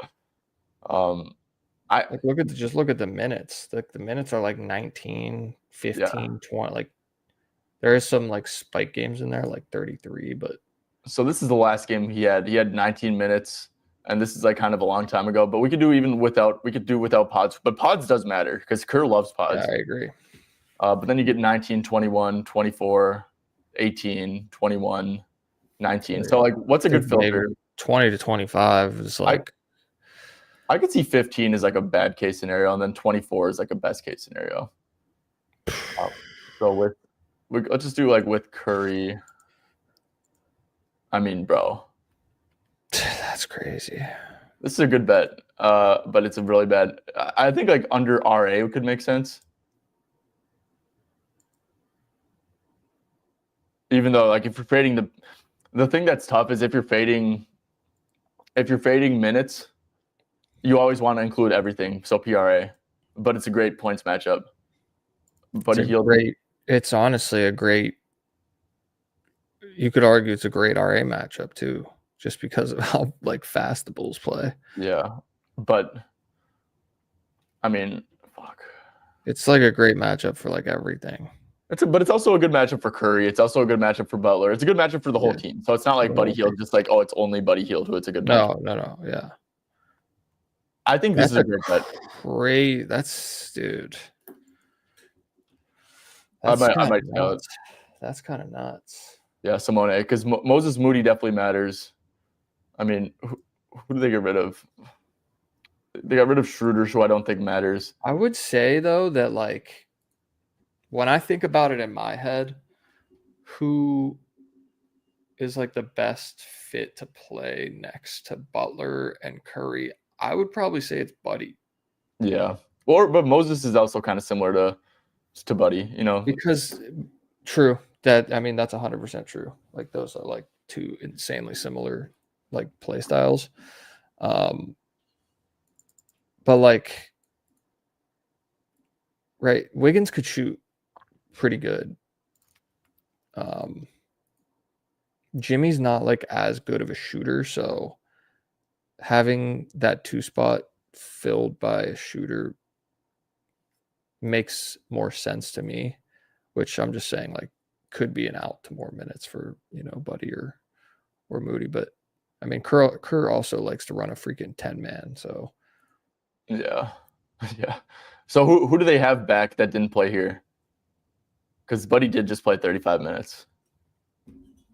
Look at the minutes. The minutes are like 19, 15, 20. Like there is some like spike games in there, like 33, but so this is the last game he had. He had 19 minutes, and this is like kind of a long time ago. But we could do without pods. But pods does matter because Kerr loves pods. Yeah, I agree. But then you get 19, 21, 24, 18, 21, 19. So like what's a good filter? 20 to 25 is like I could see 15 is like a bad case scenario, and then 24 is like a best case scenario. So let's just do like with Curry. I mean, bro, that's crazy. This is a good bet, but it's a really bad. I think like under RA could make sense. Even though like if you're fading the thing that's tough is if you're fading minutes, you always want to include everything. So PRA, but it's a great points matchup. It's honestly a great. You could argue it's a great RA matchup too. just because of how like fast the Bulls play. Yeah, but I mean, fuck. It's like a great matchup for like everything. But it's also a good matchup for Curry. It's also a good matchup for Butler. It's a good matchup for the whole Yeah, team. So it's not for like the Buddy whole Hield, team. just like, oh, it's only Buddy Hield who it's a good matchup. No. Yeah. I think this is a great bet. Great. That's dude. I That's kind might of know it. nuts. That's kind of nuts. Yeah, Simone, because Moses Moody definitely matters. I mean, who do they get rid of? They got rid of Schroeder, who I don't think matters. I would say though that like when I think about it in my head, who is like the best fit to play next to Butler and Curry, I would probably say it's Buddy. Yeah, but Moses is also kind of similar to Buddy, you know. Because true. That's 100% true. Like those are like two insanely similar like play styles. But like right, Wiggins could shoot pretty good. Jimmy's not like as good of a shooter, so having that 2 spot filled by a shooter makes more sense to me, which I'm just saying like could be an out to more minutes for, Buddy or Moody. But I mean, Kerr also likes to run a freaking 10-man. So yeah. Yeah. So who do they have back that didn't play here? Because Buddy did just play 35 minutes.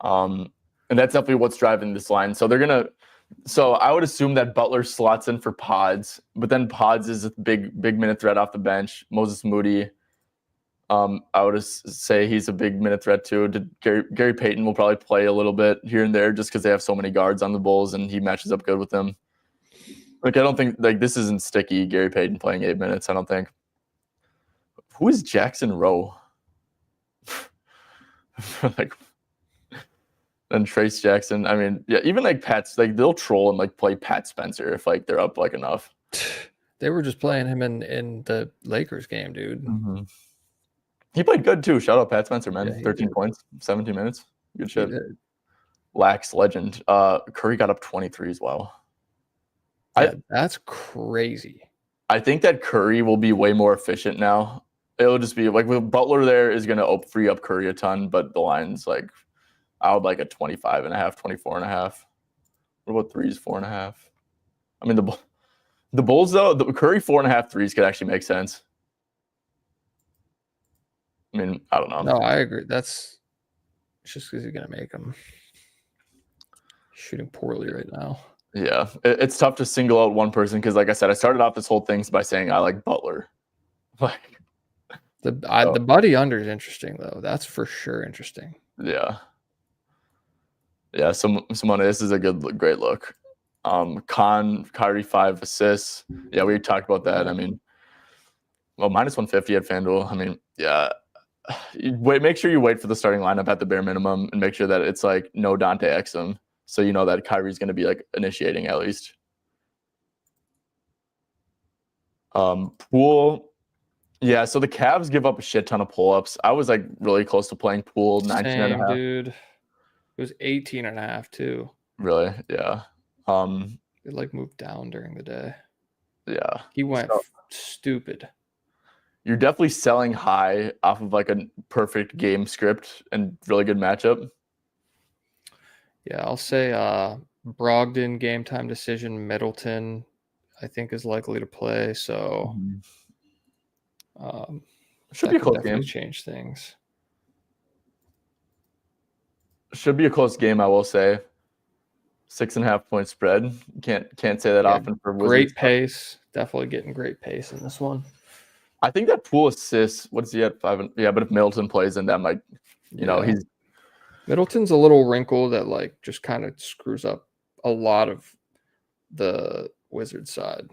And that's definitely what's driving this line. So I would assume that Butler slots in for Pods, but then Pods is a big minute threat off the bench. Moses Moody, I would say he's a big minute threat too. Gary Payton will probably play a little bit here and there just because they have so many guards on the Bulls and he matches up good with them. Like I don't think like this isn't sticky. Gary Payton playing 8 minutes. I don't think. Who is Jackson Rowe? Like. And Trace Jackson. I mean, yeah, even like Pat's, like they'll troll and like play Pat Spencer if like they're up like enough. They were just playing him in the Lakers game, dude. Mm-hmm. He played good too. Shout out Pat Spencer, man. Yeah, 13 points, 17 minutes. Good shit. Lax legend. Curry got up 23 as well. Yeah, that's crazy. I think that Curry will be way more efficient now. It'll just be like with Butler there is going to free up Curry a ton, but the line's like I would like a 25 and a half, 24 and a half. What about threes, 4.5? I mean, the Bulls, though, the Curry 4.5 threes could actually make sense. I mean, I don't know. No, I agree. That's just because he's going to make them. Shooting poorly right now. Yeah, it's tough to single out one person because, like I said, I started off this whole thing by saying I like Butler. Like the Buddy under is interesting, though. That's for sure interesting. Yeah. Yeah, Simone, this is a great look. Kyrie 5 assists. Yeah, we talked about that. I mean, well, minus 150 at FanDuel. I mean, yeah. Make sure you wait for the starting lineup at the bare minimum and make sure that it's like no Dante Exum. So you know that Kyrie's going to be like initiating at least. Poole. Yeah, so the Cavs give up a shit ton of pull-ups. I was like really close to playing Poole 19.5. Dude. It was 18.5 too. Really? Yeah. It like moved down during the day. Yeah. He went stupid. You're definitely selling high off of like a perfect game script and really good matchup. Yeah, I'll say Brogdon game time decision. Middleton, I think, is likely to play. So should be a close game. Change things. Should be a close game, I will say. 6.5 point spread. Can't say that often for Wizards. Great pace. Definitely getting great pace in this one. I think that Poole assists. What is he at 5? Yeah, but if Middleton plays, then that might, he's Middleton's a little wrinkle that like just kind of screws up a lot of the Wizards side.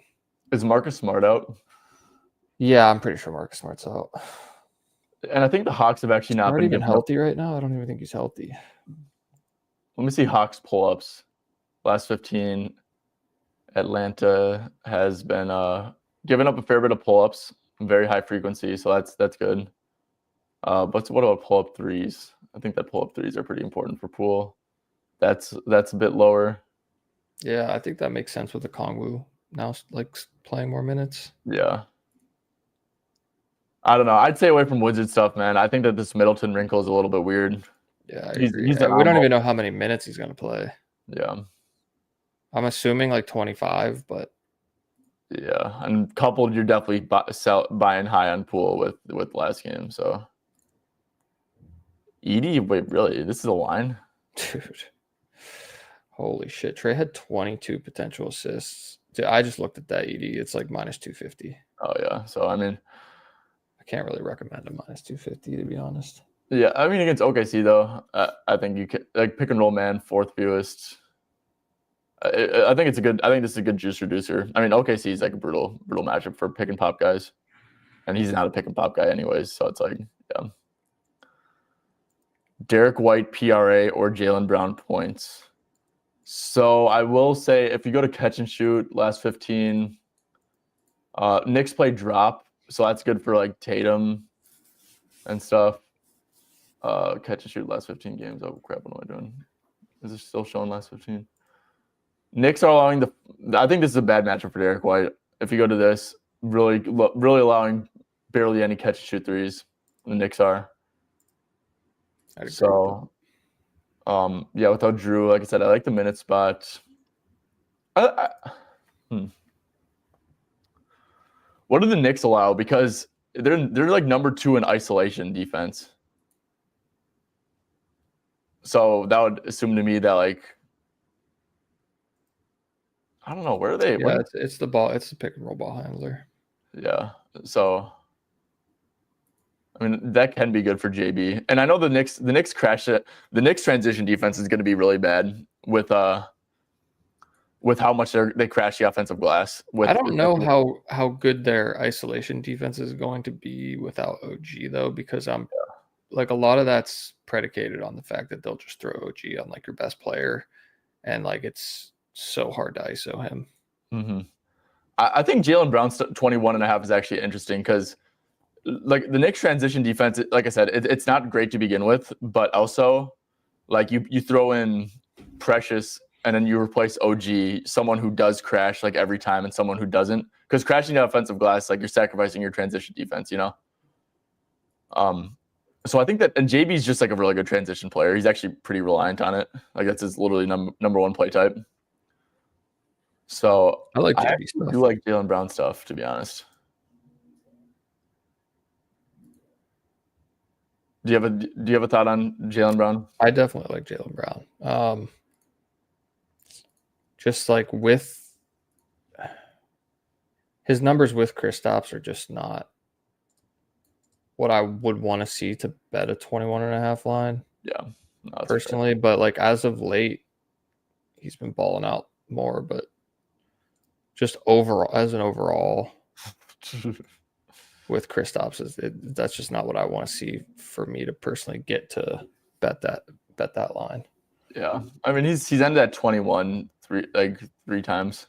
Is Marcus Smart out? Yeah, I'm pretty sure Marcus Smart's out. And I think the Hawks have actually not been even healthy right now. I don't even think he's healthy. Let me see Hawks pull-ups. Last 15, Atlanta has been giving up a fair bit of pull-ups, very high frequency, so that's good. But what about pull-up threes? I think that pull-up threes are pretty important for Poole. That's a bit lower. Yeah, I think that makes sense with the Kongwu now like playing more minutes. Yeah. I don't know. I'd stay away from Wizard stuff, man. I think that this Middleton wrinkle is a little bit weird. Yeah, I He's agree. an We don't oddball. even know how many minutes he's going to play. Yeah. I'm assuming like 25, but Yeah. And coupled, you're definitely buying high on Poole with last game. So Edie, wait, really? This is a line? dude, holy shit. Trey had 22 potential assists. Dude, I just looked at that ED. It's like minus 250. Oh yeah. So I mean, I can't really recommend a minus 250 to be honest. yeah. I mean, against OKC though, I think you can like pick and roll man, fourth fewest. I think it's a good. I think this is a good juice reducer. I mean, OKC is like a brutal matchup for pick and pop guys, and he's not a pick and pop guy anyways. So it's like, yeah. Derek White PRA or Jaylen Brown points. So I will say if you go to catch and shoot last 15, Knicks play drop, so that's good for like Tatum and stuff. Catch and shoot last 15 games. Oh crap, what am I doing? Is it still showing last 15? Knicks are allowing I think this is a bad matchup for Derek White. If you go to this, really allowing barely any catch and shoot threes. The Knicks are. So, yeah, without Drew, like I said, I like the minute spot. What do the Knicks allow? Because they're like number 2 in isolation defense. So that would assume to me that like I don't know, where are they? Yeah, it's the ball. It's the pick and roll ball handler. Yeah. So I mean that can be good for JB. And I know the Knicks crash it. The Knicks transition defense is going to be really bad with how much they crash the offensive glass. I don't know how good their isolation defense is going to be without OG though, because like a lot of that's predicated on the fact that they'll just throw OG on like your best player, and like it's so hard to ISO him. Mm-hmm. I think Jaylen Brown's 21.5 is actually interesting because like the Knicks transition defense, like I said, it's not great to begin with, but also like you throw in Precious and then you replace OG, someone who does crash like every time and someone who doesn't, because crashing the offensive glass, like you're sacrificing your transition defense, you know? So I think that, and JB's just like a really good transition player. He's actually pretty reliant on it. Like that's his literally number one play type. So I like JB stuff. I do like Jaylen Brown stuff, to be honest. Do you have a thought on Jaylen Brown? I definitely like Jaylen Brown. Just like with his numbers with Kristaps are just not what I would want to see to bet a 21.5 line. Yeah, no, personally, but like as of late, he's been balling out more. But just overall, as an overall, with Kristaps, that's just not what I want to see for me to personally get to bet that line. Yeah, I mean he's ended at 21 three times.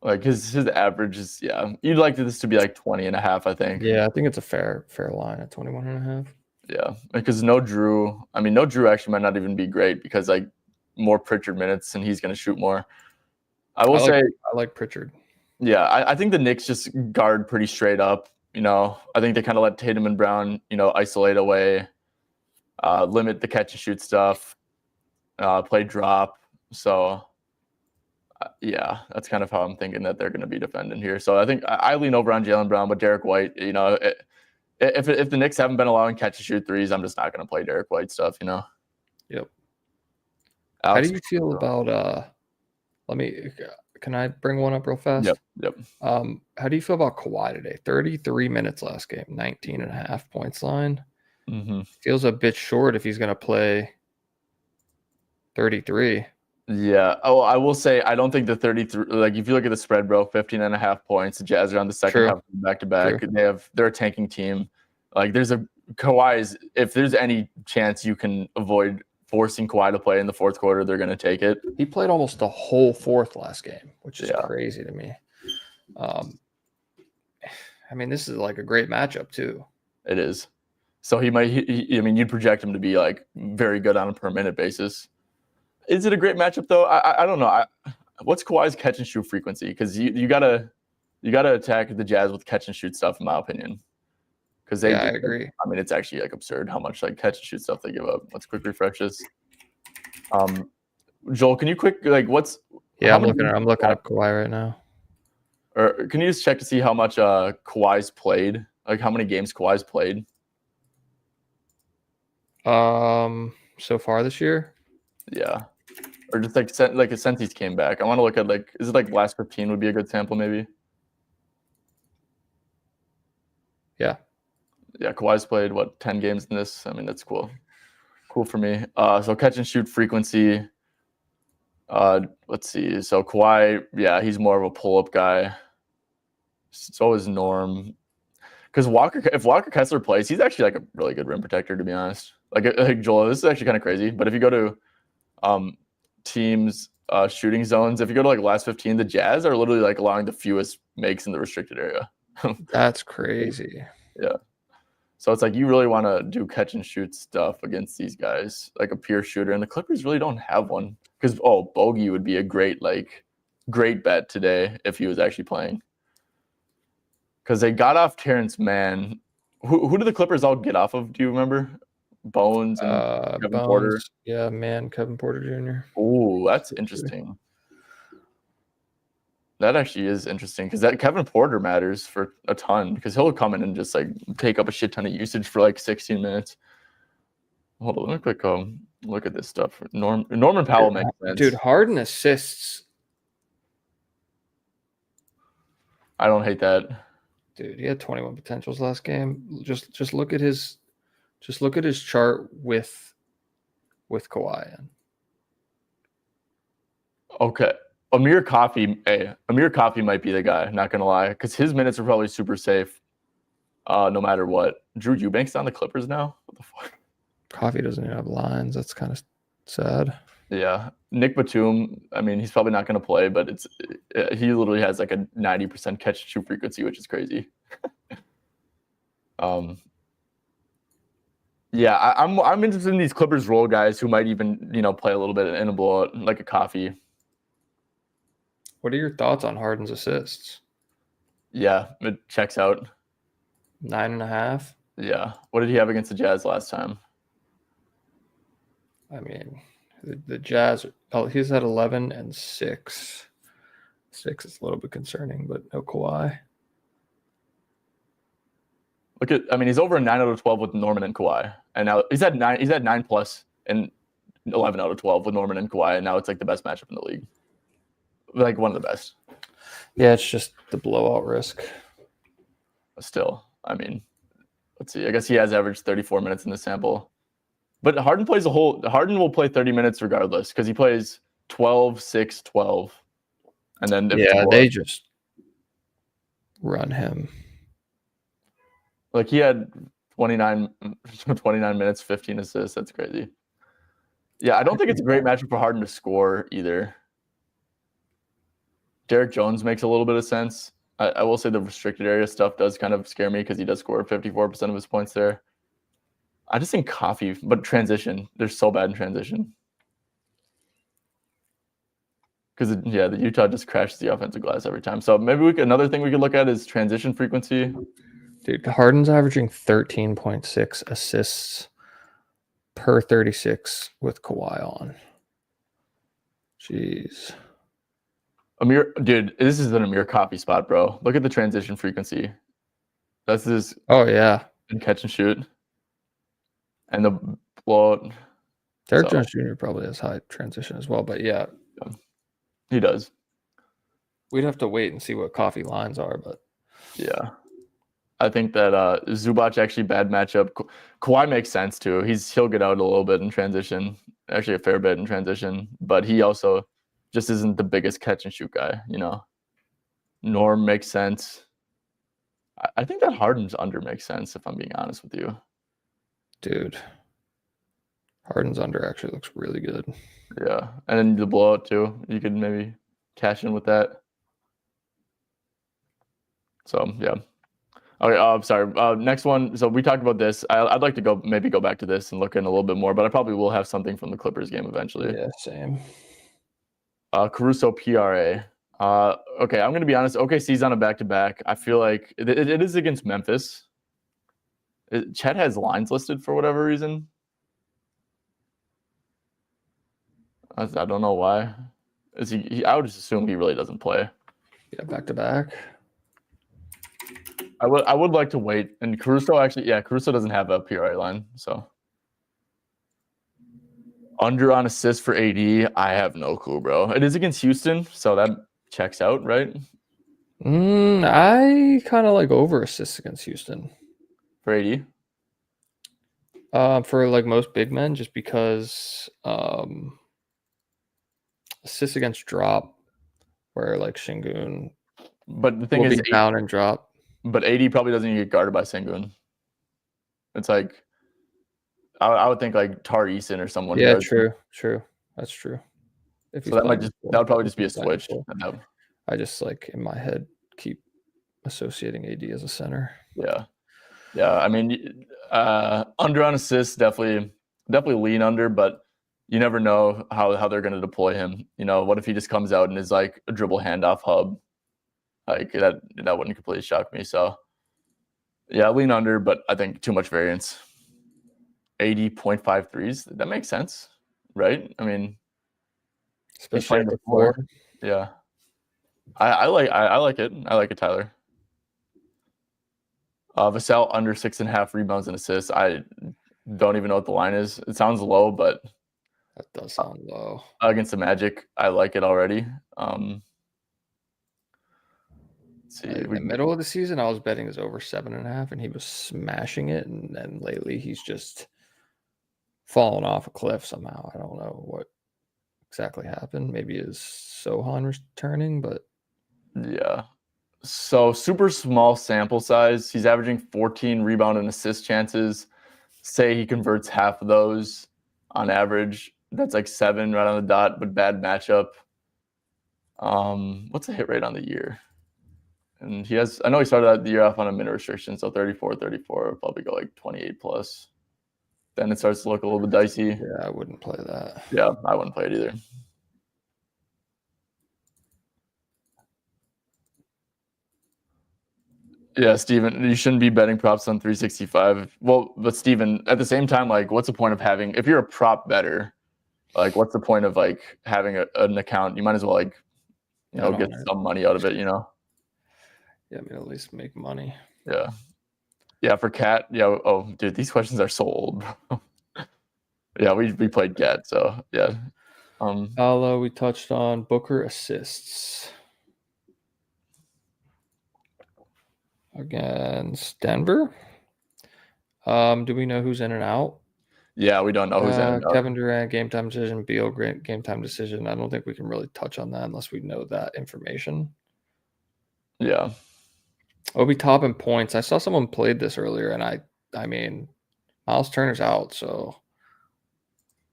Like his average is, yeah, you'd like this to be like 20.5, I think. Yeah, I think it's a fair line at 21.5. Yeah, because no Drew actually might not even be great because like more Pritchard minutes and he's going to shoot more. I like Pritchard. Yeah, I think the Knicks just guard pretty straight up. You know, I think they kind of let Tatum and Brown, isolate away, limit the catch and shoot stuff, play drop. So, yeah, that's kind of how I'm thinking that they're going to be defending here. So I think I lean over on Jaylen Brown, but Derek White, if the Knicks haven't been allowing catch and shoot threes, I'm just not going to play Derek White stuff, Yep. How do you feel about can I bring one up real fast? Yep. How do you feel about Kawhi today? 33 minutes last game, 19.5 points line. Mm-hmm. Feels a bit short if he's going to play 33. Yeah. Oh, I will say I don't think the 33. Like if you look at the spread, bro, 15.5 points. The Jazz are on the second half back to back. They're a tanking team. Like Kawhi's. If there's any chance you can avoid forcing Kawhi to play in the fourth quarter, they're going to take it. He played almost the whole fourth last game, which is crazy to me. I mean, this is like a great matchup too. It is. So he might. You'd project him to be like very good on a per minute basis. Is it a great matchup though? I don't know. What's Kawhi's catch and shoot frequency? Because you gotta attack the Jazz with catch and shoot stuff, in my opinion. Because I agree. I mean, it's actually like absurd how much like catch and shoot stuff they give up. Let's quick refresh this. Joel, can you quick like what's? Yeah, I'm looking up Kawhi right now. Or can you just check to see how much Kawhi's played? Like how many games Kawhi's played? So far this year? Yeah. Or just like since he's came back. I want to look at like, is it like last 15 would be a good sample maybe? Yeah. Yeah, Kawhi's played 10 games in this. I mean, that's cool. Cool for me. So catch and shoot frequency. Let's see. So Kawhi, yeah, he's more of a pull-up guy. So is Norm. Because if Walker Kessler plays, he's actually like a really good rim protector, to be honest. Like Joel, this is actually kind of crazy. But if you go to teams shooting zones, if you go to like last 15, the Jazz are literally like allowing the fewest makes in the restricted area. That's crazy. Yeah. So it's like you really want to do catch and shoot stuff against these guys, like a pure shooter. And the Clippers really don't have one. Because Bogey would be a great bet today if he was actually playing. Because they got off Terrence Mann. Who did the Clippers all get off of? Do you remember? Bones and Kevin Porter. Yeah, Kevin Porter Jr. Oh, that's interesting. That actually is interesting because that Kevin Porter matters for a ton because he'll come in and just like take up a shit ton of usage for like 16 minutes. Hold on, let me quick look at this stuff. Norman Powell makes sense. Dude, Harden assists. I don't hate that. Dude, he had 21 potentials last game. Just look at his chart with Kawhi in. Okay. Amir Coffey might be the guy, not gonna lie, because his minutes are probably super safe, no matter what. Drew Eubanks on the Clippers now? What the fuck? Coffey doesn't even have lines. That's kind of sad. Yeah. Nick Batum, I mean, he's probably not gonna play, but he literally has like a 90% catch and shoot frequency, which is crazy. Yeah, I'm interested in these Clippers role guys who might even, play a little bit in a blowout, like a Coffey. What are your thoughts on Harden's assists? Yeah, it checks out. 9.5. Yeah. What did he have against the Jazz last time? I mean, the Jazz, he's at 11 and 6. 6 is a little bit concerning, but no Kawhi. He's over a 9 out of 12 with Norman and Kawhi. And now he's at 9 plus and 11 out of 12 with Norman and Kawhi. And now it's like the best matchup in the league. Like one of the best. Yeah, it's just the blowout risk. Still, I mean, let's see. I guess he has averaged 34 minutes in the sample. But Harden will play 30 minutes regardless because he plays 12, 6, 12. And then they just run him. Like he had 29 minutes, 15 assists. That's crazy. Yeah, I don't think it's a great matchup for Harden to score either. Derek Jones makes a little bit of sense. I will say the restricted area stuff does kind of scare me because he does score 54% of his points there. I just think Coffey, but transition. They're so bad in transition. Because, the Utah just crashes the offensive glass every time. So maybe another thing we could look at is transition frequency. Dude, Harden's averaging 13.6 assists per 36 with Kawhi on. Jeez. Dude, this is an Amir Coffey spot, bro. Look at the transition frequency. That's this. Oh, yeah. And catch and shoot. And the blowout. Derek Jones Jr. probably has high transition as well, but yeah. He does. We'd have to wait and see what Coffey lines are, but. Yeah. I think that Zubac actually bad matchup. Kawhi makes sense too. He'll get out a little bit in transition, actually a fair bit in transition, but he also just isn't the biggest catch and shoot guy, Norm makes sense. I think that Harden's under makes sense if I'm being honest with you. Dude, Harden's under actually looks really good. Yeah, and then the blowout too. You could maybe cash in with that. So yeah. Okay, I'm sorry. Next one. So we talked about this. I'd like to go back to this and look in a little bit more, but I probably will have something from the Clippers game eventually. Yeah, same. Caruso PRA. Okay, I'm gonna be honest. OKC's on a back-to-back. I feel like it is against Memphis. Chet has lines listed for whatever reason. I don't know why. Is I would just assume he really doesn't play. Yeah, back to back. I would like to wait. And Caruso actually, yeah, Caruso doesn't have a PRA line, so under on assists for AD. I have no clue, bro. It is against Houston, so that checks out, right? I kind of like over assists against Houston. For AD. For like most big men, just because assists against drop, where like Şengün But the thing will is, be down and drop. But AD probably doesn't even get guarded by Şengün. It's like I would think like Tar Eason or someone. Yeah, guards him. true. That's true. So that would probably just be a switch. I just like in my head keep associating AD as a center. Yeah. I mean, under on assists definitely lean under, but you never know how they're going to deploy him. You know, what if he just comes out and is like a dribble handoff hub? Like that wouldn't completely shock me. So yeah, lean under, but I think too much variance. 80.5 threes. That makes sense, right? I mean, especially at the floor. Yeah. I like it. I like it, Tyler. Vassell under 6.5 rebounds and assists. I don't even know what the line is. It sounds low, but that does sound low. Against the Magic, I like it already. Let's see. In the middle of the season, I was betting his over 7.5, and he was smashing it. And then lately, he's just fallen off a cliff somehow. I don't know what exactly happened. Maybe is Sohan returning, but yeah. So super small sample size. He's averaging 14 rebound and assist chances. Say he converts half of those on average. That's like 7 right on the dot, but bad matchup. What's the hit rate on the year? And I know he started out the year off on a minute restriction, so 34, probably go like 28 plus. Then it starts to look a little bit dicey. Yeah, I wouldn't play that. Yeah, I wouldn't play it either. Yeah, Steven, you shouldn't be betting props on 365. Well, but Steven, at the same time, like, what's the point of having, if you're a prop bettor, like, what's the point of like having an account? You might as well like, get some money out of it, Yeah, I mean, at least make money. Yeah, for Cat. Yeah. Oh, dude, these questions are so old. Yeah, we played Cat, so yeah. Paolo, we touched on Booker assists against Denver. Do we know who's in and out? Yeah, we don't know who's in and out. Kevin Durant, game time decision. Beal, game time decision. I don't think we can really touch on that unless we know that information. Yeah. Obi Toppin points. I saw someone played this earlier, and I mean, Miles Turner's out, so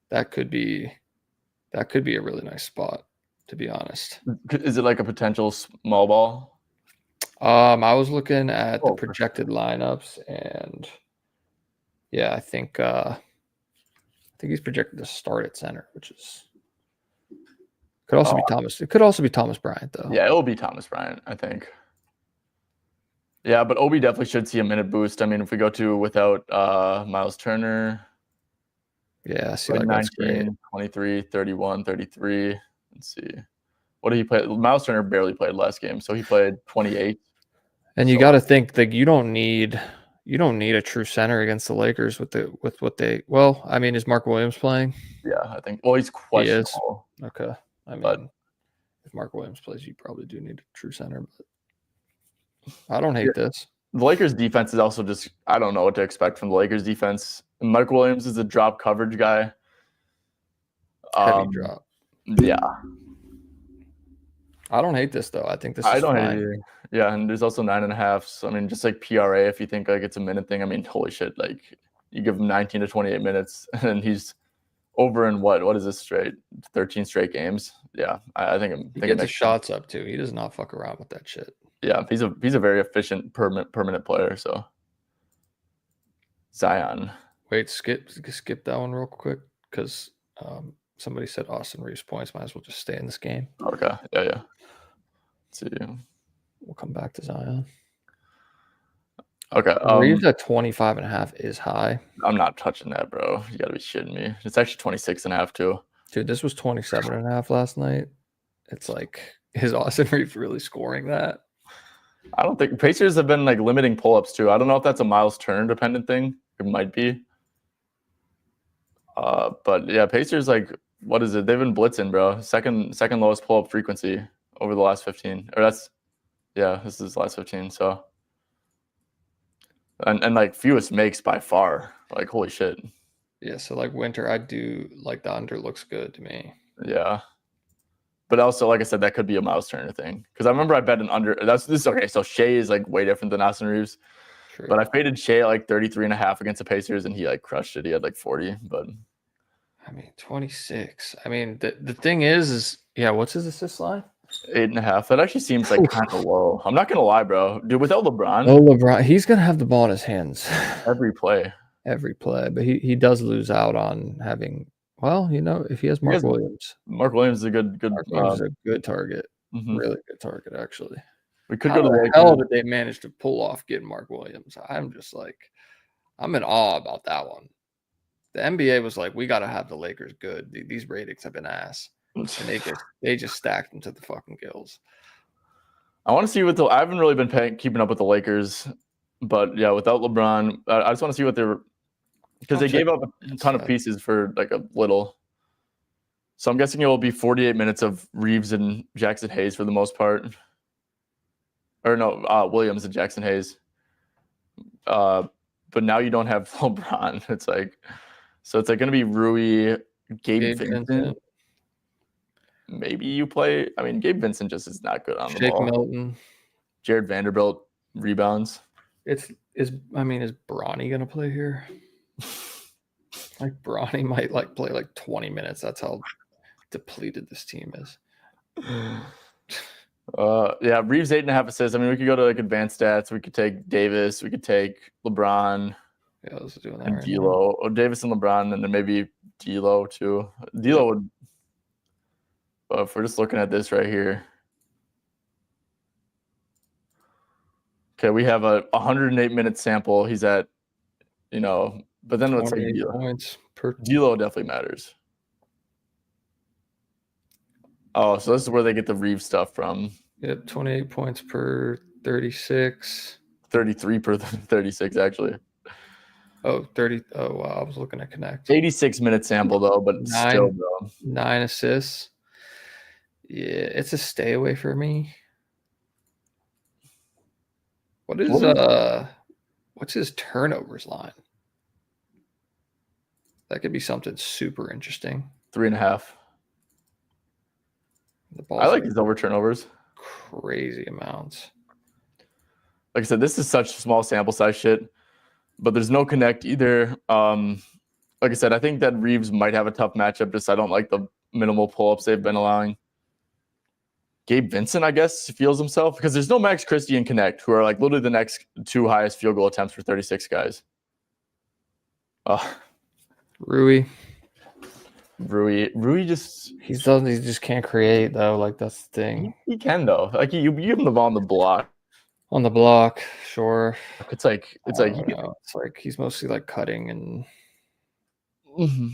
that could be a really nice spot, to be honest. Is it like a potential small ball? I was looking at the projected lineups, and yeah, I think he's projected to start at center, which is could also be Thomas. It could also be Thomas Bryant, though. Yeah, it will be Thomas Bryant, I think. Yeah, but Obi definitely should see a minute boost. I mean, if we go to without Miles Turner. Yeah, I see like 19, 23, 31, 33. Let's see. What did he play? Miles Turner barely played last game, so he played 28. And you got to think that you don't need a true center against the Lakers with what they. Well, I mean, is Mark Williams playing? Yeah, I think. Well, he's questionable. He is. Okay. I mean, if Mark Williams plays, you probably do need a true center. But I don't hate this. The Lakers defense is also just, I don't know what to expect from the Lakers defense. Mike Williams is a drop coverage guy. Heavy drop. Yeah. I don't hate this though. I think this is fine. Yeah, and there's also 9.5. So, I mean, just like PRA, if you think like it's a minute thing, I mean, holy shit, like you give him 19 to 28 minutes and he's over in what is this straight? 13 straight games. Yeah, I think he gets his shots up too. He does not fuck around with that shit. Yeah, he's a very efficient permanent player. So Zion. Wait, skip that one real quick because somebody said Austin Reeves points. Might as well just stay in this game. Okay. Yeah. Let's see. We'll come back to Zion. Okay. Reeves at 25.5 is high. I'm not touching that, bro. You gotta be shitting me. It's actually 26.5 too. Dude, this was 27.5 last night. It's like, is Austin Reeves really scoring that? I don't think Pacers have been like limiting pull-ups too. I don't know if that's a Miles Turner dependent thing. It might be. But yeah, Pacers like what is it? They've been blitzing, bro. Second lowest pull-up frequency over the last 15. Or this is last 15. So and like fewest makes by far. Like holy shit. Yeah, so like winter, I do like the under looks good to me. Yeah. But also, like I said, that could be a Miles Turner thing. Because I remember I bet an under. Okay. So Shea is like way different than Austin Reeves. True. But I faded Shea at like 33.5 against the Pacers, and he like crushed it. He had like 40. But I mean, 26. I mean, the thing is yeah, what's his assist line? 8.5. That actually seems like kind of low. I'm not gonna lie, bro. Dude, without LeBron, LeBron, he's gonna have the ball in his hands every play. But he does lose out on having. Well, if he has Mark Williams. Mark Williams is a good. Mark Williams is a good target. Mm-hmm. Really good target, actually. We could go to the hell did they manage to pull off getting Mark Williams? I'm just like, I'm in awe about that one. The NBA was like, we got to have the Lakers good. These ratings have been ass, and they just stacked them to the fucking gills. I want to see I haven't really been keeping up with the Lakers, but yeah, without LeBron, I just want to see what they're because they gave up a ton of pieces for like a little. So I'm guessing it will be 48 minutes of Reeves and Jackson Hayes for the most part. Or no, Williams and Jackson Hayes. But now you don't have LeBron. It's like going to be Rui, Gabe Vincent. Maybe you play. I mean, Gabe Vincent just is not good on the ball. Milton. Jared Vanderbilt rebounds. Is Bronny gonna play here? Like Bronny might like play like 20 minutes. That's how depleted this team is. Yeah, Reeves 8.5 assists. I mean, we could go to like advanced stats. We could take Davis. We could take LeBron. Yeah, I was doing that. And right D'Lo, or Davis and LeBron, and then maybe D'Lo too. D'Lo would. If we're just looking at this right here. Okay, we have a 108-minute sample. He's at, but then let's say points per. D'Lo definitely matters. Oh, so this is where they get the Reeves stuff from. Yep, 28 points per 36. 33 per 36, actually. Oh, 30. Oh, wow. I was looking at Connect. 86-minute sample, though, but still, bro. 9 assists. Yeah, it's a stay away for me. What's his turnovers line? That could be something super interesting. 3.5. I like his over turnovers. Crazy amounts. Like I said, this is such small sample size shit, but there's no Connect either. Like I said, I think that Reeves might have a tough matchup. Just I don't like the minimal pull-ups they've been allowing. Gabe Vincent, I guess, feels himself because there's no Max Christie and Connect, who are like literally the next two highest field goal attempts for 36 guys. Rui just he just can't create though. Like that's the thing. He can though. Like you give him the ball on the block. On the block, sure. It's like he's mostly like cutting and. Mm-hmm.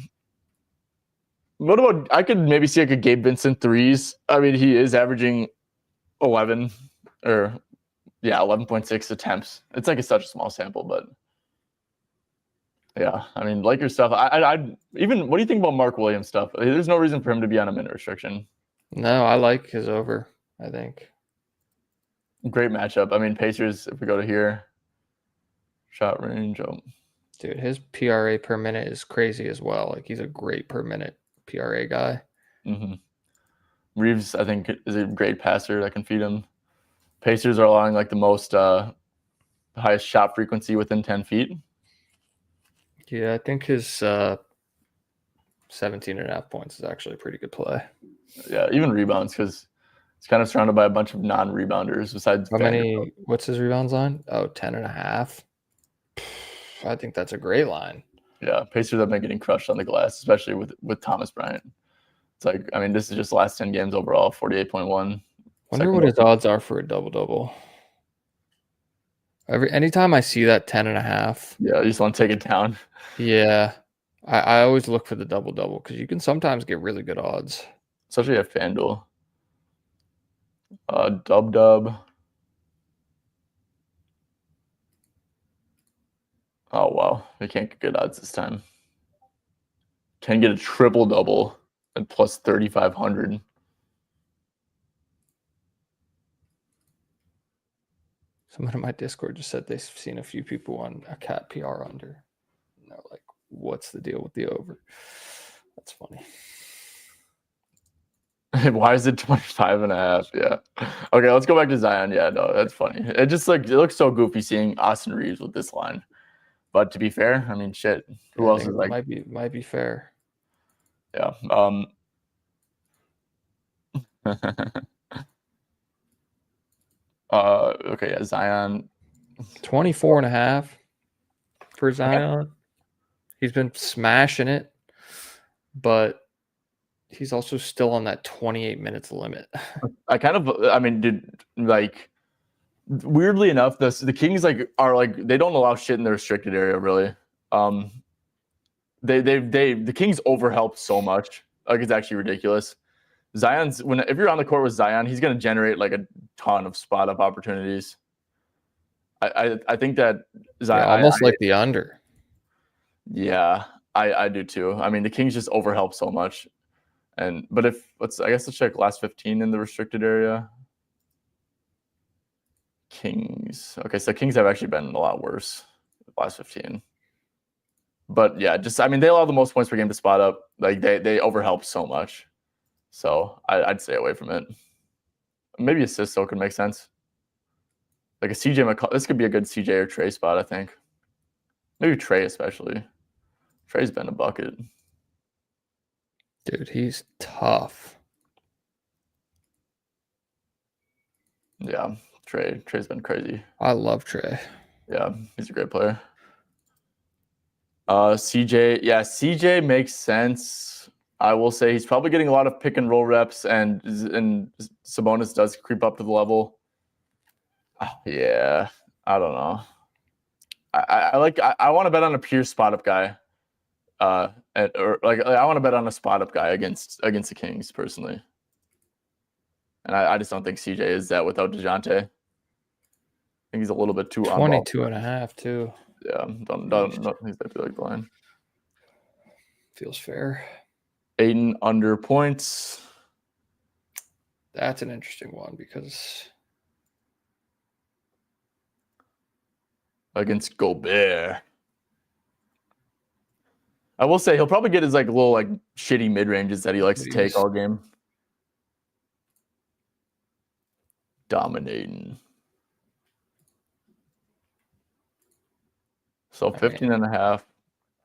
What about I could maybe see like a Gabe Vincent threes. I mean, he is averaging 11.6 attempts. It's like such a small sample, but yeah, I mean, Lakers stuff. I even what do you think about Mark Williams stuff? There's no reason for him to be on a minute restriction. No, I like his over. I think great matchup. I mean, Pacers. If we go to here, shot range. Dude, his PRA per minute is crazy as well. Like he's a great per minute PRA guy. Mm-hmm. Reeves, I think, is a great passer that can feed him. Pacers are allowing like the most highest shot frequency within 10 feet. Yeah, I think his 17.5 points is actually a pretty good play. Yeah, even rebounds because He's kind of surrounded by a bunch of non-rebounders besides How Vanderbilt. many? What's his rebounds line? Oh, 10.5. I think that's a great line. Yeah, Pacers have been getting crushed on the glass, especially with Thomas Bryant. It's like, I mean, this is just the last 10 games overall, 48.1. Wonder what his odds are for a double-double. Anytime I see that 10.5. Yeah, you just want to take it down. Yeah. I always look for the double-double because you can sometimes get really good odds. Especially at FanDuel. Dub. Oh, wow. They can't get good odds this time. Can get a triple-double at plus 3,500. Someone in my Discord just said they've seen a few people on a cat PR under. And they're like, what's the deal with the over? That's funny. Why is it 25.5? Yeah. Okay, let's go back to Zion. Yeah, no, that's funny. It just it looks so goofy seeing Austin Reeves with this line. But to be fair, I mean, shit. Who else is like? Might be fair. Yeah. Okay, yeah, Zion. 24.5 for Zion. He's been smashing it, but he's also still on that 28 minutes limit. I mean, dude, like, weirdly enough, the Kings are they don't allow shit in the restricted area really. The Kings overhelp so much, like it's actually ridiculous. If you're on the court with Zion, he's gonna generate like a ton of spot up opportunities. I think that Zion, almost like the under. Yeah, I do too. I mean, the Kings just overhelp so much. But let's check last 15 in the restricted area. Kings. Okay, so Kings have actually been a lot worse last 15. But yeah, they allow the most points per game to spot up. Like they overhelp so much. So I'd stay away from it. Maybe assists though could make sense. Like a CJ McCollum. This could be a good CJ or Trey spot, I think. Maybe Trey especially. Trey's been a bucket. Dude, he's tough. Yeah, Trey's been crazy. I love Trey. Yeah, he's a great player. CJ makes sense. I will say he's probably getting a lot of pick and roll reps, and Sabonis does creep up to the level. Yeah, I don't know. I want to bet on a pure spot up guy. I want to bet on a spot up guy against the Kings personally. And I just don't think CJ is that without DeJounte. I think he's a little bit too 22.5 too. Yeah, don't think that feel like blind. Feels fair. Ayton under points. That's an interesting one because against Gobert. I will say he'll probably get his little shitty mid ranges that he likes to take all game. Dominating. So 15.5.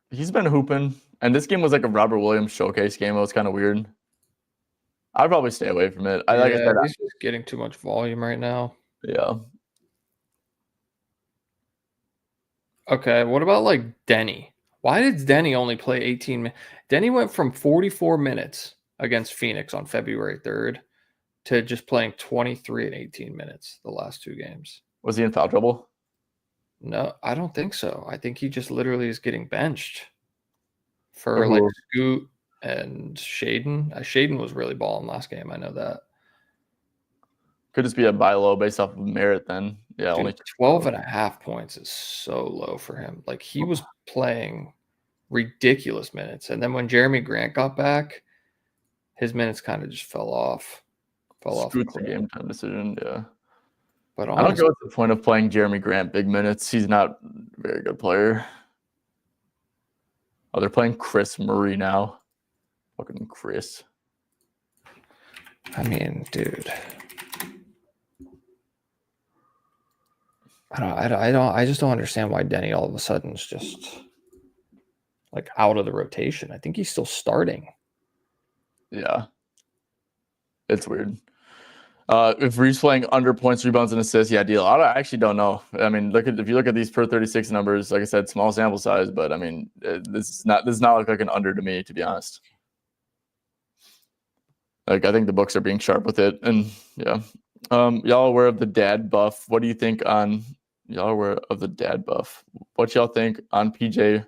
He's been hooping. And this game was like a Robert Williams showcase game. It was kind of weird. I'd probably stay away from it. Like I said, he's just getting too much volume right now. Yeah. Okay, what about Denny? Why did Denny only play 18 minutes? Denny went from 44 minutes against Phoenix on February 3rd to just playing 23 and 18 minutes the last two games. Was he in foul trouble? No, I don't think so. I think he just literally is getting benched for Scoot and Shaden. Shaden was really balling last game. I know that. Could just be a buy low based off of merit then. Yeah, Dude, only 12.5 points is so low for him. He was playing ridiculous minutes. And then when Jeremy Grant got back, his minutes kind of just fell off. Scoot's a game time decision, yeah. But honestly, I don't get what's the point of playing Jeremy Grant big minutes. He's not a very good player. Oh, they're playing Chris Murray now. Fucking Chris. I mean, dude. I just don't understand why Denny all of a sudden is just out of the rotation. I think he's still starting. Yeah. It's weird. If Reeves playing under points, rebounds, and assists, yeah, deal. I actually don't know. I mean, if you look at these per 36 numbers, like I said, small sample size, but I mean, this does not look like an under to me, to be honest. Like, I think the books are being sharp with it, and yeah. Y'all aware of the dad buff? What do you think on y'all aware of the dad buff? What y'all think on PJ?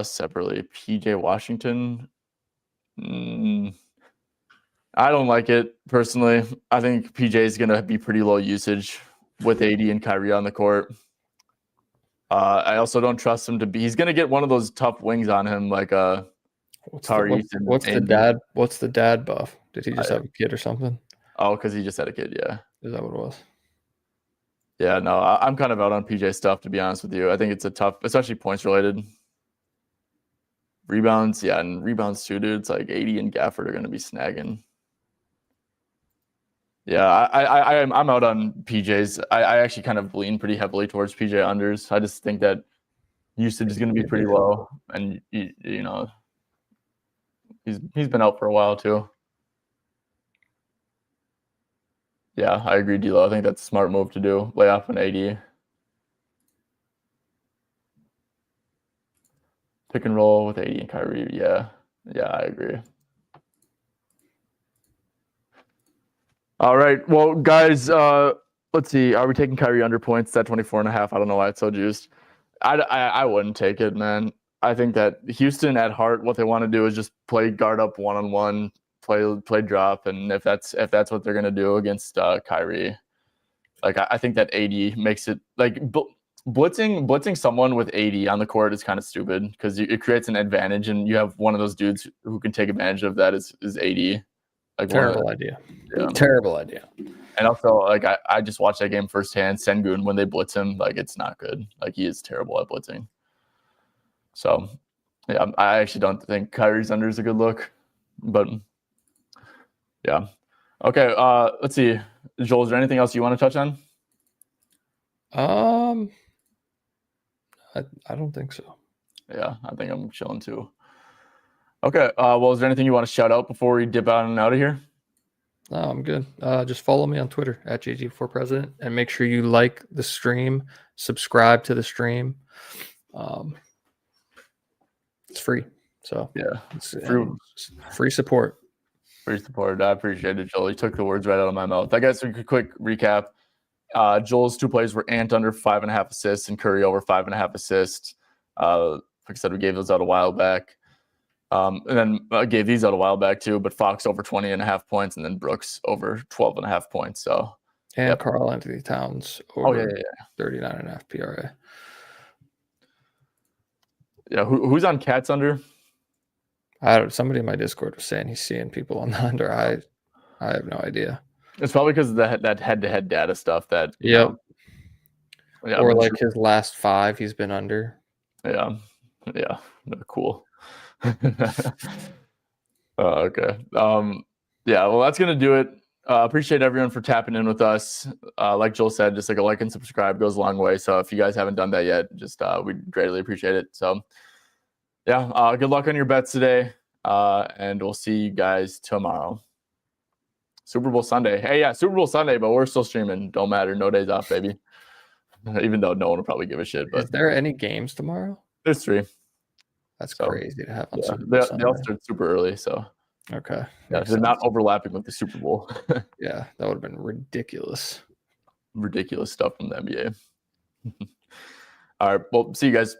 Separately, PJ Washington. I don't like it personally. I think PJ is going to be pretty low usage with AD and Kyrie on the court. I also don't trust him to be. He's going to get one of those tough wings on him, like What's the dad buff? Did he just have a kid or something? Oh, because he just had a kid. Yeah. Is that what it was? Yeah. No, I'm kind of out on PJ stuff, to be honest with you. I think it's a tough, especially points related. Rebounds, yeah, and rebounds too, dude. It's like 80 and Gafford are going to be snagging. Yeah, I'm out on PJs. I actually kind of lean pretty heavily towards PJ unders. I just think that usage is going to be pretty low, and you know, he's been out for a while too. Yeah, I agree, D-Lo. I think that's a smart move to do. Lay off an AD. Pick and roll with AD and Kyrie. Yeah, I agree. All right. Well, guys, let's see. Are we taking Kyrie under points at 24.5? I don't know why it's so juiced. I wouldn't take it, man. I think that Houston at heart, what they want to do is just play guard up one-on-one, play drop, and if that's what they're gonna do against Kyrie, like I think that AD makes it like blitzing someone with AD on the court is kind of stupid because it creates an advantage, and you have one of those dudes who can take advantage of that is AD. Like terrible idea. Yeah. Terrible idea. And also, like I just watched that game firsthand. Sengun, when they blitz him, like it's not good. Like he is terrible at blitzing. So, yeah, I actually don't think Kyrie's under is a good look. But yeah, okay. Let's see, Joel. Is there anything else you want to touch on? I don't think so. Yeah, I think I'm chilling too. Okay. Well, is there anything you want to shout out before we dip out and out of here? No, I'm good. Just follow me on Twitter at JG4President and make sure you like the stream, subscribe to the stream. It's free. So yeah, it's free support. Free support. I appreciate it, Joel. You took the words right out of my mouth. I guess a quick recap. Joel's two plays were Ant under 5.5 assists and Curry over 5.5 assists. Like I said, we gave those out a while back. And then I gave these out a while back too, but Fox over 20.5 points and then Brooks over 12.5 points. So and Karl Anthony Towns over 39.5 PRA. Yeah, who's on Cats under? Somebody in my Discord was saying he's seeing people on the under. I have no idea. It's probably because of that head-to-head data stuff that yeah, or like his last 5 he's been under. Yeah, cool. Okay. Yeah, well, that's gonna do it. Appreciate everyone for tapping in with us. Like Joel said, just like a like and subscribe goes a long way. So if you guys haven't done that yet, just we'd greatly appreciate it. So yeah, good luck on your bets today. And we'll see you guys tomorrow. Super Bowl Sunday. Hey, yeah, Super Bowl Sunday, but we're still streaming. Don't matter. No days off, baby. Even though no one will probably give a shit. But is there any games tomorrow? There's 3. That's crazy to have on Super Bowl Sunday. They all start super early, so okay. Yeah, they're not overlapping with the Super Bowl. Yeah, that would have been ridiculous. Ridiculous stuff from the NBA. All right, well, see you guys.